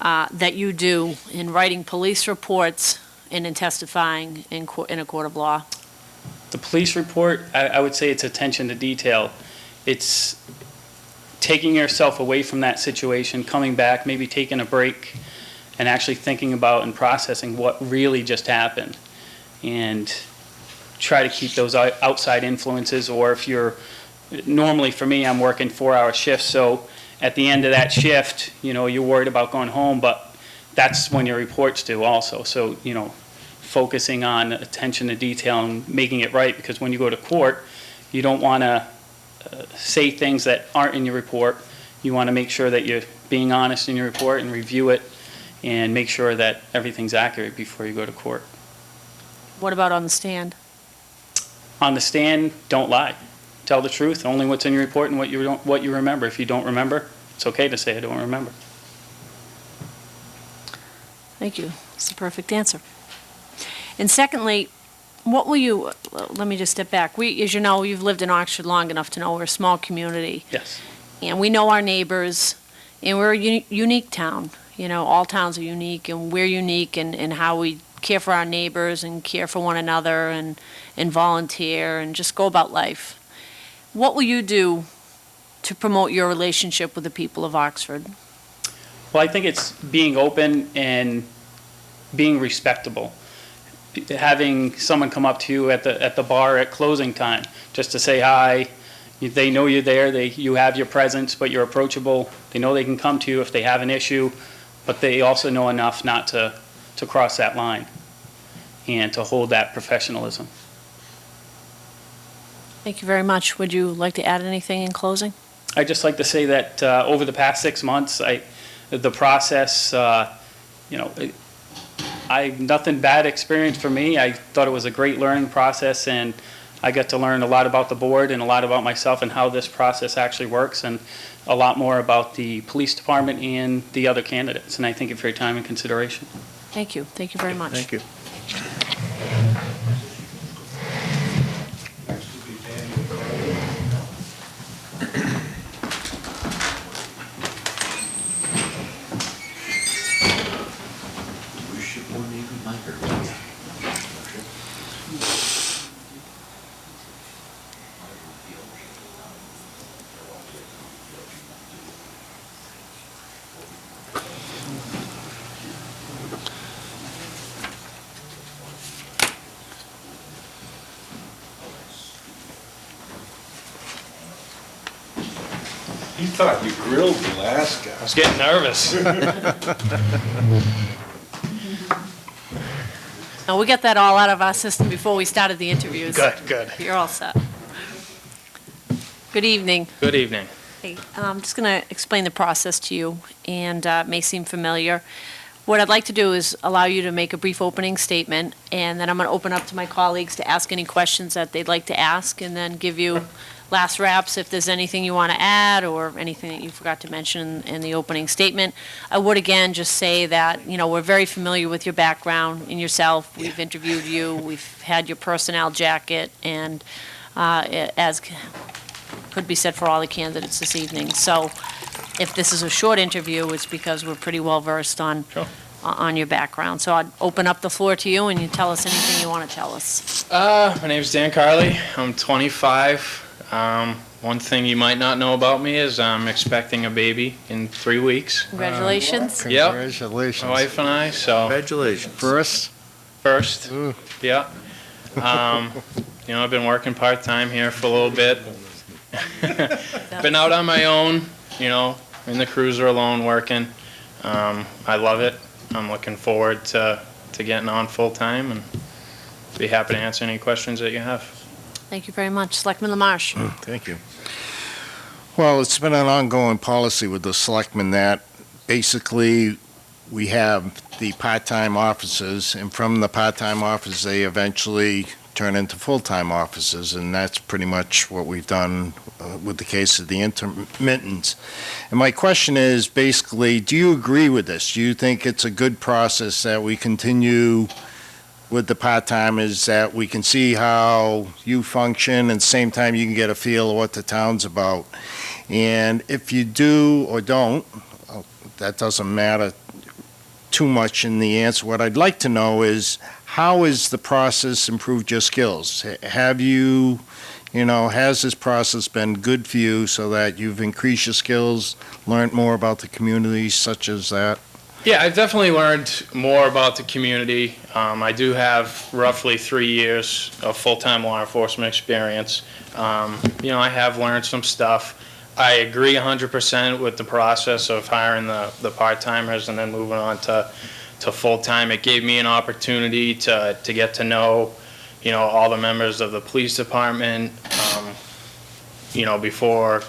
that you do in writing police reports and in testifying in a court of law? The police report, I would say it's attention to detail. It's taking yourself away from that situation, coming back, maybe taking a break, and actually thinking about and processing what really just happened. And try to keep those outside influences, or if you're, normally for me, I'm working 4-hour shifts, so at the end of that shift, you're worried about going home, but that's when your report's due also. So, focusing on attention to detail and making it right, because when you go to court, you don't want to say things that aren't in your report. You want to make sure that you're being honest in your report and review it and make sure that everything's accurate before you go to court. What about on the stand? On the stand, don't lie. Tell the truth, only what's in your report and what you remember. If you don't remember, it's okay to say I don't remember. Thank you. That's the perfect answer. And secondly, what will you, let me just step back. As you know, you've lived in Oxford long enough to know we're a small community. Yes. And we know our neighbors, and we're a unique town. All towns are unique, and we're unique in how we care for our neighbors and care for one another and volunteer and just go about life. What will you do to promote your relationship with the people of Oxford? Well, I think it's being open and being respectable. Having someone come up to you at the bar at closing time just to say hi. They know you're there. You have your presence, but you're approachable. They know they can come to you if they have an issue, but they also know enough not to cross that line and to hold that professionalism. Thank you very much. Would you like to add anything in closing? I'd just like to say that over the past 6 months, the process, nothing bad experience for me. I thought it was a great learning process, and I got to learn a lot about the board and a lot about myself and how this process actually works, and a lot more about the police department and the other candidates. And I thank you for your time and consideration. Thank you. Thank you very much. Thank you. He thought you grilled the last guy. I was getting nervous. No, we got that all out of our system before we started the interviews. Good. You're all set. Good evening. Good evening. Hey, I'm just going to explain the process to you, and it may seem familiar. What I'd like to do is allow you to make a brief opening statement, and then I'm going to open up to my colleagues to ask any questions that they'd like to ask, and then give you last wraps if there's anything you want to add or anything that you forgot to mention in the opening statement. I would again just say that, we're very familiar with your background and yourself. We've interviewed you, we've had your personnel jacket, and as could be said for all the candidates this evening. So if this is a short interview, it's because we're pretty well-versed on your background. So I'd open up the floor to you, and you tell us anything you want to tell us. My name's Dan Carley. I'm 25. One thing you might not know about me is I'm expecting a baby in 3 weeks. Congratulations. Yep. Congratulations. My wife and I, so Congratulations. First? first, yeah. I've been working part-time here for a little bit. Been out on my own, in the cruiser alone working. I love it. I'm looking forward to getting on full-time and be happy to answer any questions that you have. Thank you very much. Selectman Lamarche. Thank you. Well, it's been an ongoing policy with the selectmen that basically we have the part-time officers, and from the part-time officers, they eventually turn into full-time officers, and that's pretty much what we've done with the case of the intermittents. And my question is, basically, do you agree with this? Do you think it's a good process that we continue with the part-timers, that we can see how you function, and at the same time you can get a feel of what the town's about? And if you do or don't, that doesn't matter too much in the answer. What I'd like to know is, how has the process improved your skills? Have you, has this process been good for you so that you've increased your skills, learned more about the community, such as that? Yeah, I've definitely learned more about the community. I do have roughly 3 years of full-time law enforcement experience. I have learned some stuff. I agree 100% with the process of hiring the part-timers and then moving on to full-time. It gave me an opportunity to get to know, all the members of the police department, before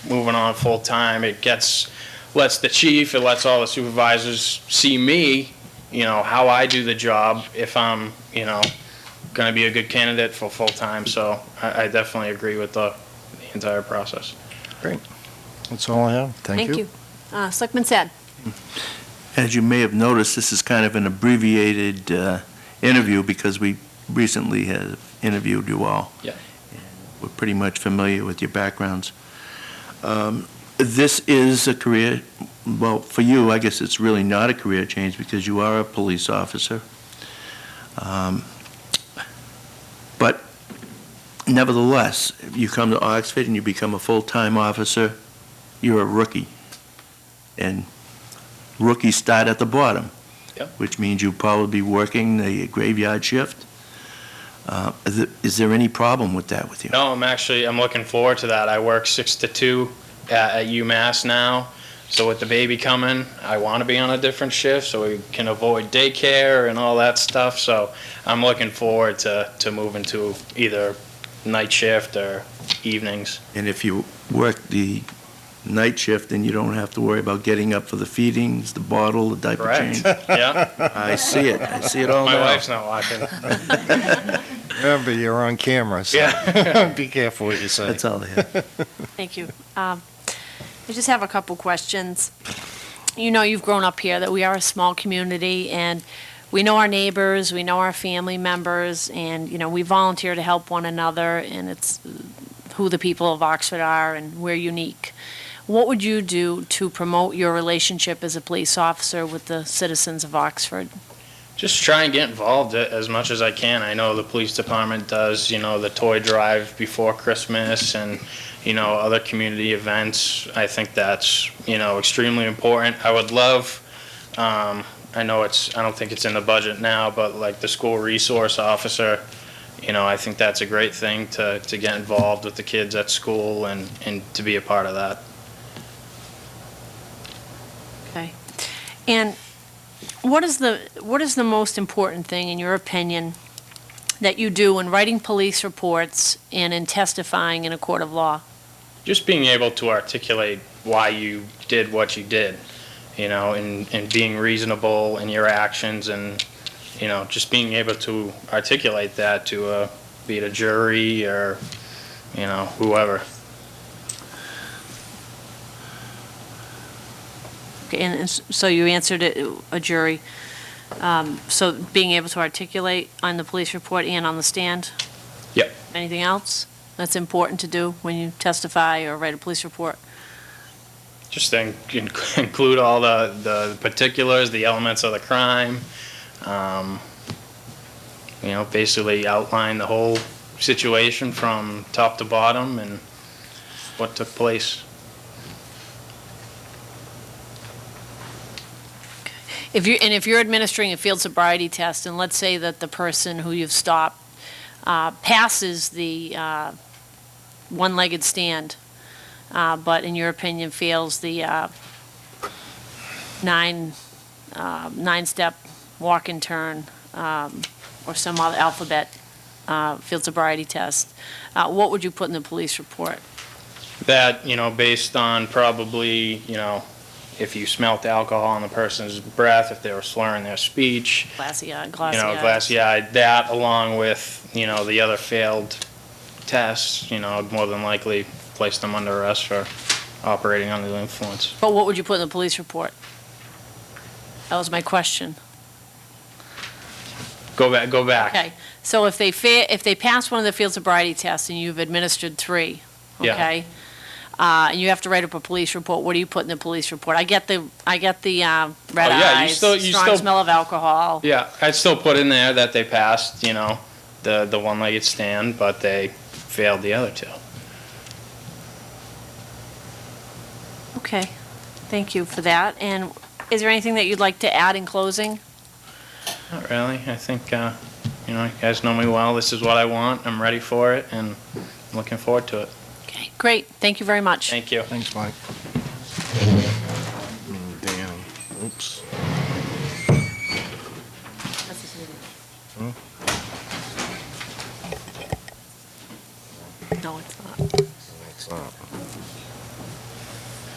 moving on full-time. It lets the chief, it lets all the supervisors see me, how I do the job, if I'm, going to be a good candidate for full-time. So I definitely agree with the entire process. Great. That's all I have. Thank you. Selectman Sad. As you may have noticed, this is kind of an abbreviated interview because we recently have interviewed you all. Yeah. We're pretty much familiar with your backgrounds. This is a career, well, for you, I guess it's really not a career change because you are a police officer. But nevertheless, if you come to Oxford and you become a full-time officer, you're a rookie. And rookies start at the bottom, Yep. which means you'll probably be working the graveyard shift. Is there any problem with that with you? No, I'm looking forward to that. I work 6 to 2 at UMass now. So with the baby coming, I want to be on a different shift so we can avoid daycare and all that stuff. So I'm looking forward to moving to either night shift or evenings. And if you work the night shift, then you don't have to worry about getting up for the feedings, the bottle, the diaper Correct. change. Yeah. I see it. I see it all My now. wife's not watching. Remember, you're on camera, so Yeah. be careful what you say. That's all I have. Thank you. I just have a couple questions. You've grown up here, that we are a small community, and we know our neighbors, we know our family members, and, we volunteer to help one another, and it's who the people of Oxford are, and we're unique. What would you do to promote your relationship as a police officer with the citizens of Oxford? Just try and get involved as much as I can. I know the police department does, the toy drive before Christmas and, other community events. I think that's, extremely important. I would love, I don't think it's in the budget now, but like the school resource officer, I think that's a great thing to get involved with the kids at school and to be a part of that. Okay. And what is the most important thing, in your opinion, that you do in writing police reports and in testifying in a court of law? Just being able to articulate why you did what you did. and being reasonable in your actions and, just being able to articulate that to, be it a jury or, whoever. Okay, and so you answered it, a jury. So being able to articulate on the police report and on the stand? Yep. Anything else that's important to do when you testify or write a police report? Just then include all the particulars, the elements of the crime. Basically outline the whole situation from top to bottom and what took place. If you're administering a field sobriety test, and let's say that the person who you've stopped passes the one-legged stand, but in your opinion fails the nine-step walk and turn, or some other alphabet field sobriety test, what would you put in the police report? That, based on probably, if you smelt alcohol on the person's breath, if they were slurring their speech, Glassy-eyed. glassy-eyed, that along with, the other failed tests, more than likely place them under arrest for operating under the influence. But what would you put in the police report? That was my question. Go back. Okay, so if they pass one of the field sobriety tests and you've administered 3, Yeah. okay? And you have to write up a police report, what do you put in the police report? I get the red yeah, eyes, you strong still- smell of alcohol. Yeah, I'd still put in there that they passed, the one-legged stand, but they failed the other 2. Okay, thank you for that. And is there anything that you'd like to add in closing? Not really. I think, you guys know me well. This is what I want. I'm ready for it, and I'm looking forward to it. Okay, great, thank you very much. Thank you. Thanks, Mike. Danny, oops. No, it's not. It's not.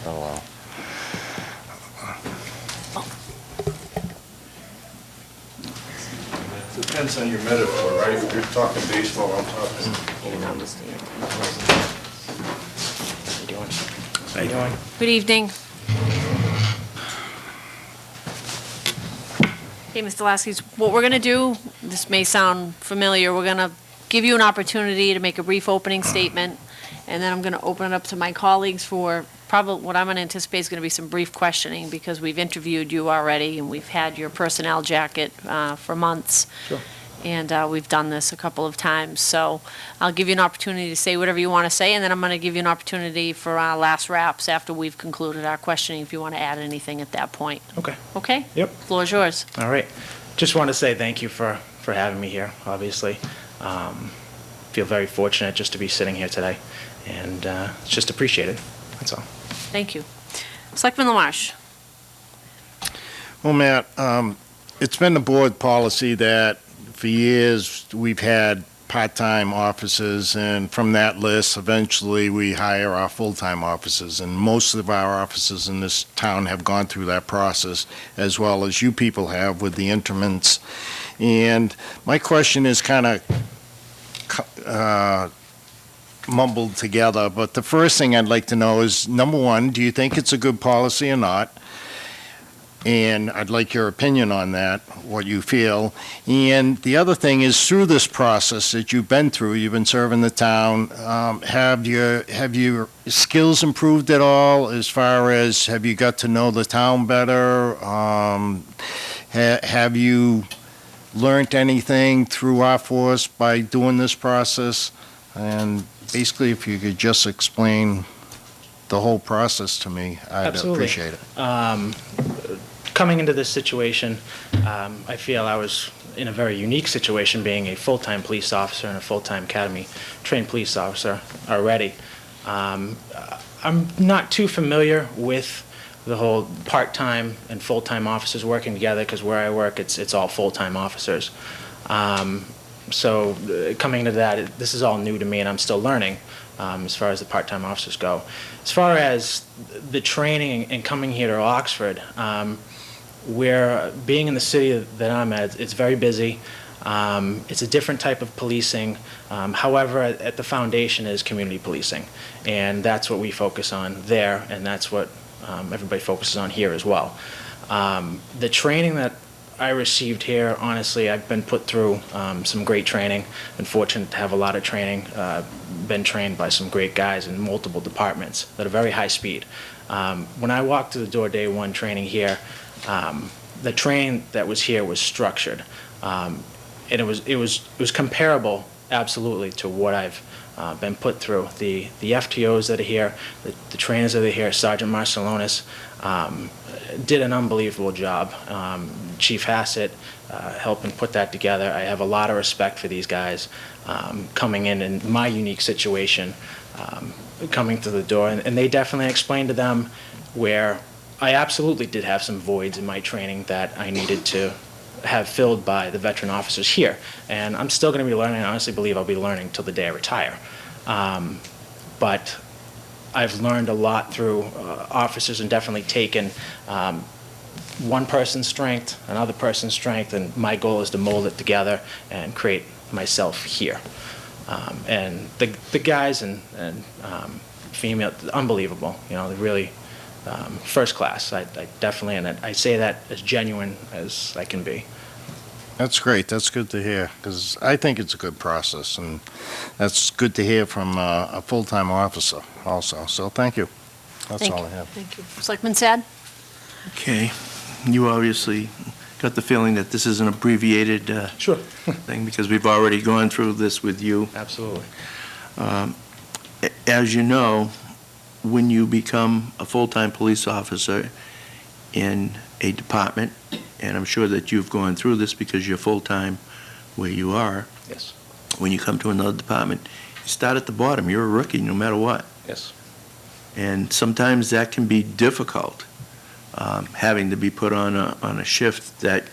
Oh, well. Depends on your metaphor, right? If you're talking baseball, I'm talking. How you doing? Good evening. Okay, Mr. Lasky, what we're going to do, this may sound familiar, we're going to give you an opportunity to make a brief opening statement, and then I'm going to open it up to my colleagues for probably what I'm going to anticipate is going to be some brief questioning, because we've interviewed you already, and we've had your personnel jacket for months. Sure. And we've done this a couple of times. So I'll give you an opportunity to say whatever you want to say, and then I'm going to give you an opportunity for last wraps after we've concluded our questioning, if you want to add anything at that point. Okay. Okay? Yep. Floor is yours. All right. Just want to say thank you for having me here, obviously. Feel very fortunate just to be sitting here today, and it's just appreciated. That's all. Thank you. Selectman Lamarche. Well, Matt, it's been the board policy that for years we've had part-time officers, and from that list, eventually we hire our full-time officers. And most of our officers in this town have gone through that process, as well as you people have with the interments. And my question is kind of mumbled together, but the first thing I'd like to know is, number one, do you think it's a good policy or not? And I'd like your opinion on that, what you feel. And the other thing is, through this process that you've been through, you've been serving the town, have your skills improved at all, as far as have you got to know the town better? Have you learned anything through our force by doing this process? And basically, if you could just explain the whole process to me, I'd Absolutely. appreciate it. Coming into this situation, I feel I was in a very unique situation, being a full-time police officer and a full-time academy-trained police officer already. I'm not too familiar with the whole part-time and full-time officers working together, because where I work, it's all full-time officers. So coming into that, this is all new to me, and I'm still learning as far as the part-time officers go. As far as the training and coming here to Oxford, where being in the city that I'm at, it's very busy. It's a different type of policing. However, at the foundation is community policing, and that's what we focus on there, and that's what everybody focuses on here as well. The training that I received here, honestly, I've been put through some great training. Been fortunate to have a lot of training. Been trained by some great guys in multiple departments that are very high speed. When I walked through the door day one training here, the training that was here was structured, and it was comparable, absolutely, to what I've been put through. The FTOs that are here, the trainers that are here, Sergeant Marcelonis, did an unbelievable job. Chief Hassett helping put that together. I have a lot of respect for these guys coming in my unique situation, coming through the door, and they definitely explained to them where I absolutely did have some voids in my training that I needed to have filled by the veteran officers here. And I'm still going to be learning. I honestly believe I'll be learning till the day I retire. But I've learned a lot through officers and definitely taken one person's strength, another person's strength, and my goal is to mold it together and create myself here. And the guys and female, unbelievable. You know, they're really first class. I definitely, and I say that as genuine as I can be. That's great. That's good to hear, because I think it's a good process, and that's good to hear from a full-time officer also. So thank you. That's all I have. Thank you. Selectman Sad? Okay. You obviously got the feeling that this is an abbreviated Sure. thing, because we've already gone through this with you. Absolutely. As you know, when you become a full-time police officer in a department, and I'm sure that you've gone through this because you're full-time where you are. Yes. When you come to another department, you start at the bottom. You're a rookie no matter what. Yes. And sometimes that can be difficult, having to be put on a shift that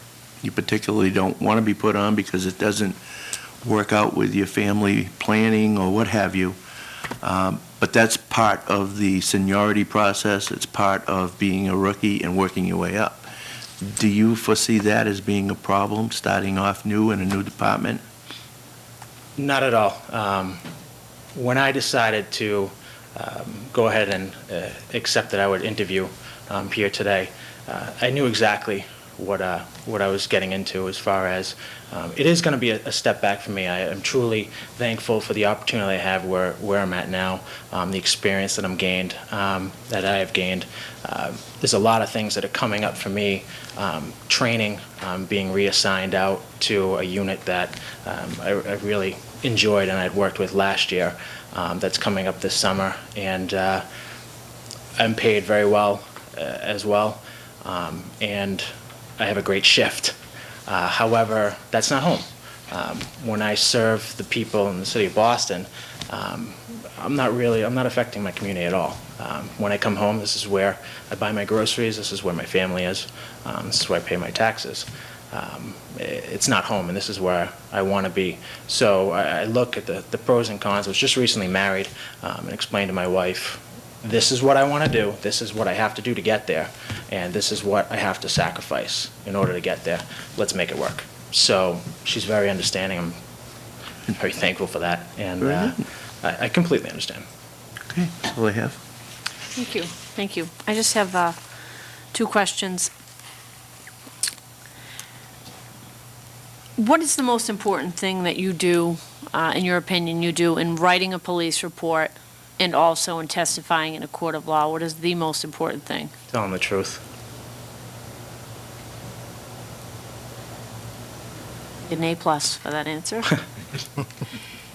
you particularly don't want to be put on because it doesn't work out with your family planning or what have you. But that's part of the seniority process. It's part of being a rookie and working your way up. Do you foresee that as being a problem, starting off new in a new department? Not at all. When I decided to go ahead and accept that I would interview here today, I knew exactly what I was getting into as far as it is going to be a step back for me. I am truly thankful for the opportunity I have where I'm at now, the experience that that I have gained. There's a lot of things that are coming up for me, training, being reassigned out to a unit that I really enjoyed and I'd worked with last year, that's coming up this summer, and I'm paid very well as well, and I have a great shift. However, that's not home. When I serve the people in the city of Boston, I'm not affecting my community at all. When I come home, this is where I buy my groceries, this is where my family is, this is where I pay my taxes. It's not home, and this is where I want to be. So I look at the pros and cons. I was just recently married, and explained to my wife, this is what I want to do, this is what I have to do to get there, and this is what I have to sacrifice in order to get there. Let's make it work. So she's very understanding. I'm very thankful for that, and I completely understand. Okay, that's all I have. Thank you. Thank you. I just have two questions. What is the most important thing that you do, in your opinion, you do in writing a police report and also in testifying in a court of law? What is the most important thing? Telling the truth. An A+ for that answer.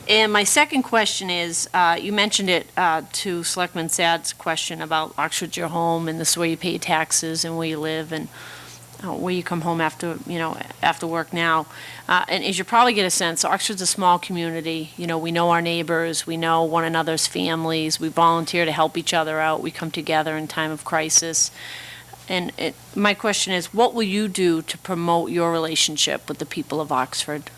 And my second question is, you mentioned it to Selectman Sad's question about Oxford's your home, and this is where you pay your taxes and where you live, and where you come home after work now. And as you probably get a sense, Oxford's a small community. You know, we know our neighbors, we know one another's families, we volunteer to help each other out, we come together in time of crisis. And my question is, what will you do to promote your relationship with the people of Oxford?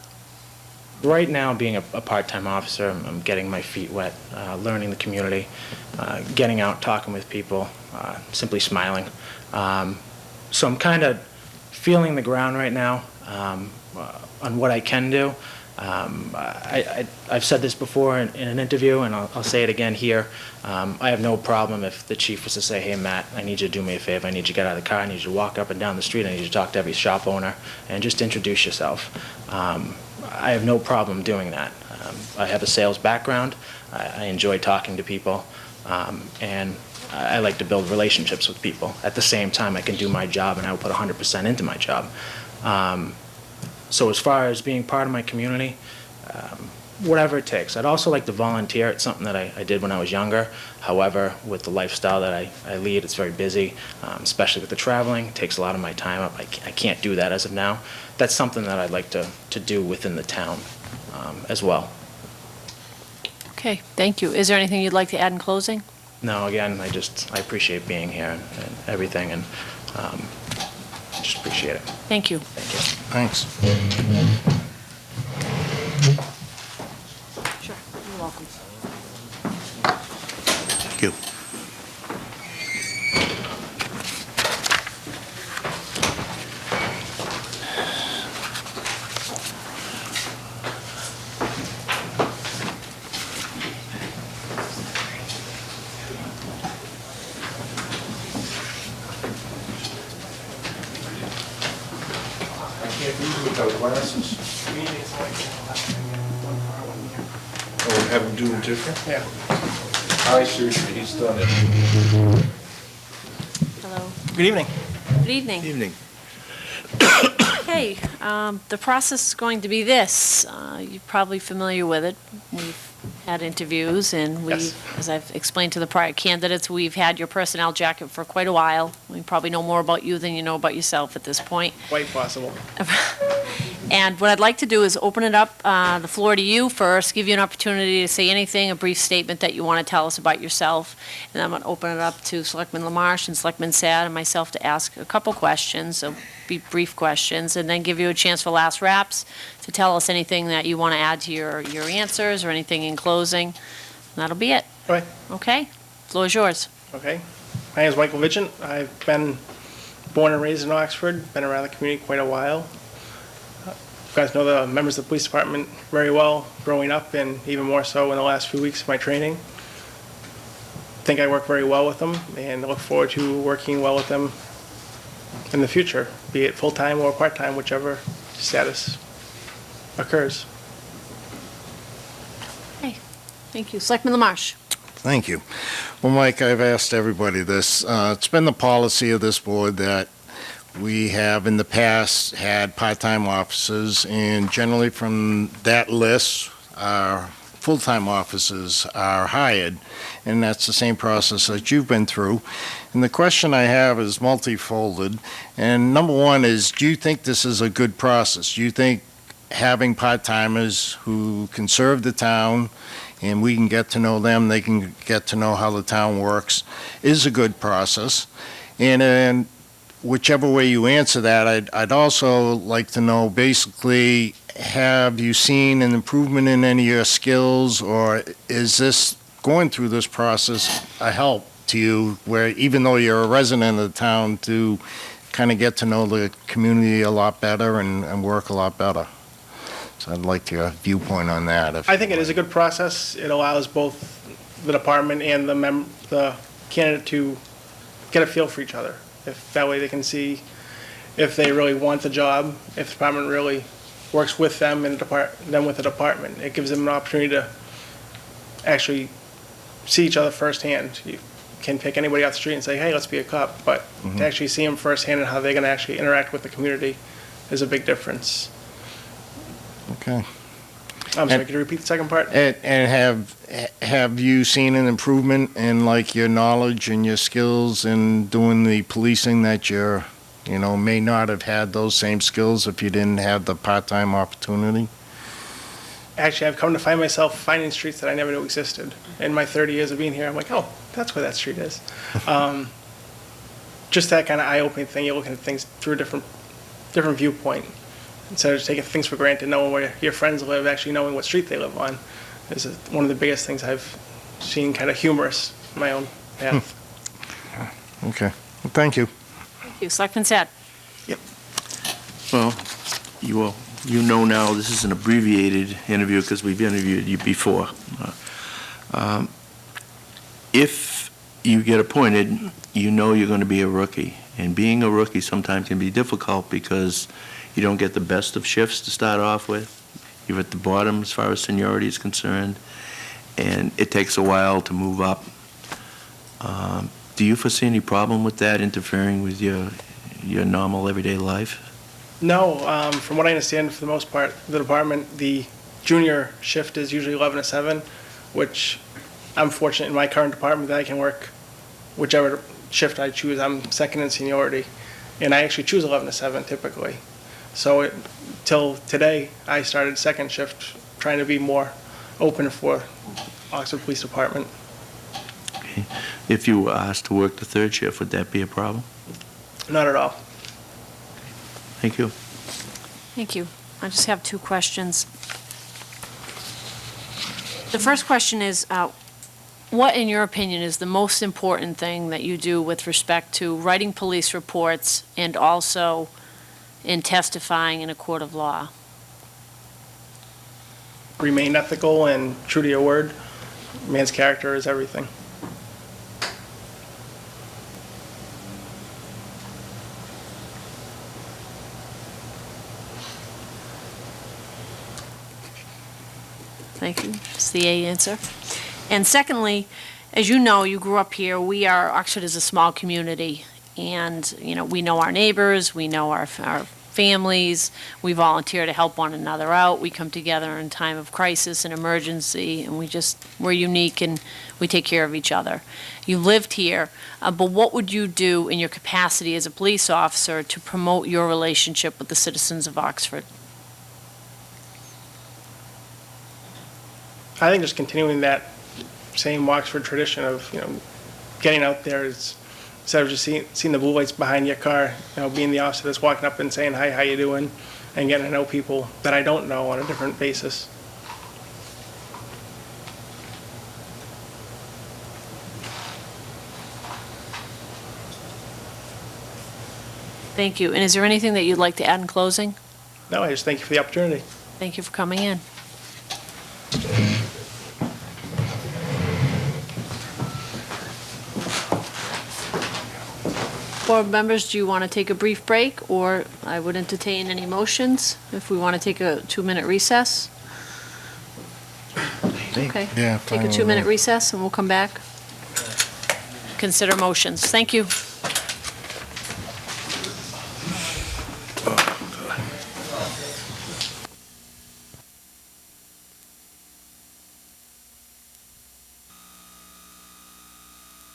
right now, being a part-time officer, I'm getting my feet wet, learning the community, getting out, talking with people, simply smiling. So I'm kind of feeling the ground right now on what I can do. I've said this before in an interview, and I'll say it again here. I have no problem if the chief was to say, hey, Matt, I need you to do me a favor. I need you to get out of the car. I need you to walk up and down the street. I need you to talk to every shop owner and just introduce yourself. I have no problem doing that. I have a sales background. I enjoy talking to people, and I like to build relationships with people. At the same time, I can do my job, and I will put 100% into my job. So as far as being part of my community, whatever it takes. I'd also like to volunteer. It's something that I did when I was younger. However, with the lifestyle that I lead, it's very busy, especially with the traveling. It takes a lot of my time up. I can't do that as of now. That's something that I'd like to do within the town as well. Okay, thank you. Is there anything you'd like to add in closing? No, again, I appreciate being here and everything, and just appreciate it. Thank you. Thank you. Thanks. Sure, you're welcome. Thank you. Without glasses? Oh, have him do them different? Yeah. Eye surgery, he's done it. Hello. Good evening. Good evening. Evening. Okay, the process is going to be this. You're probably familiar with it. We've had interviews, and Yes. as I've explained to the prior candidates, we've had your personnel jacket for quite a while. We probably know more about you than you know about yourself at this point. Quite possible. And what I'd like to do is open it up, the floor to you first, give you an opportunity to say anything, a brief statement that you want to tell us about yourself. And then I'm going to open it up to Selectman LaMarche and Selectman Sad and myself to ask a couple questions, so be brief questions, and then give you a chance for last wraps to tell us anything that you want to add to your answers or anything in closing. And that'll be it. Okay. Okay? Floor is yours. Okay. My name is Michael Vigent. I've been born and raised in Oxford, been around the community quite a while. You guys know the members of the police department very well growing up, and even more so in the last few weeks of my training. Think I work very well with them, and look forward to working well with them in the future, be it full-time or part-time, whichever status occurs. Okay. Thank you. Selectman LaMarche. Thank you. Well, Mike, I've asked everybody this. It's been the policy of this board that we have in the past had part-time officers, and generally from that list, our full-time officers are hired, and that's the same process that you've been through. And the question I have is multifolded, and number one is, do you think this is a good process? Do you think having part-timers who can serve the town and we can get to know them, they can get to know how the town works, is a good process? And whichever way you answer that, I'd also like to know, basically, have you seen an improvement in any of your skills, or is this, going through this process, a help to you, where even though you're a resident of the town, to kind of get to know the community a lot better and work a lot better? So I'd like your viewpoint on that. I think it is a good process. It allows both the department and the candidate to get a feel for each other. If that way they can see if they really want the job, if the department really works with them and them with the department. It gives them an opportunity to actually see each other firsthand. You can pick anybody off the street and say, hey, let's be a cop, but to actually see them firsthand and how they're going to actually interact with the community is a big difference. Okay. I'm sorry, could you repeat the second part? And have you seen an improvement in, like, your knowledge and your skills in doing the policing, that you're, may not have had those same skills if you didn't have the part-time opportunity? Actually, I've come to find myself finding streets that I never knew existed. In my 30 years of being here, I'm like, oh, that's where that street is. Just that kind of eye-opening thing. You're looking at things through a different viewpoint. instead of just taking things for granted, knowing where your friends live, actually knowing what street they live on, is one of the biggest things I've seen kind of humorous in my own path. Okay, well, thank you. Thank you. Selectman Sad? Well, you know now, this is an abbreviated interview because we've interviewed you before. If you get appointed, you know you're going to be a rookie. And being a rookie sometimes can be difficult because you don't get the best of shifts to start off with. You're at the bottom as far as seniority is concerned, and it takes a while to move up. Do you foresee any problem with that interfering with your normal everyday life? No, from what I understand, for the most part, the department, the junior shift is usually 11 to 7, which I'm fortunate in my current department that I can work whichever shift I choose. I'm second in seniority, and I actually choose 11 to 7 typically. So till today, I started second shift, trying to be more open for Oxford Police Department. Okay. If you were asked to work the third shift, would that be a problem? Not at all. Thank you. Thank you. I just have two questions. The first question is, what, in your opinion, is the most important thing that you do with respect to writing police reports and also in testifying in a court of law? Remain ethical and true to your word. Man's character is everything. Thank you. That's the A answer. And secondly, as you know, you grew up here. Oxford is a small community, and, we know our neighbors, we know our families, we volunteer to help one another out, we come together in time of crisis and emergency, and we're unique and we take care of each other. You lived here, but what would you do in your capacity as a police officer to promote your relationship with the citizens of Oxford? I think just continuing that same Oxford tradition of, getting out there is, instead of just seeing the blue lights behind your car, being the officer that's walking up and saying, hi, how you doing? And getting to know people that I don't know on a different basis. Thank you. And is there anything that you'd like to add in closing? No, I just thank you for the opportunity. Thank you for coming in. Board members, do you want to take a brief break, or I would entertain any motions if we want to take a 2-minute recess? Okay. Yeah, Take a fine. 2-minute recess and we'll come back. Consider motions. Thank you.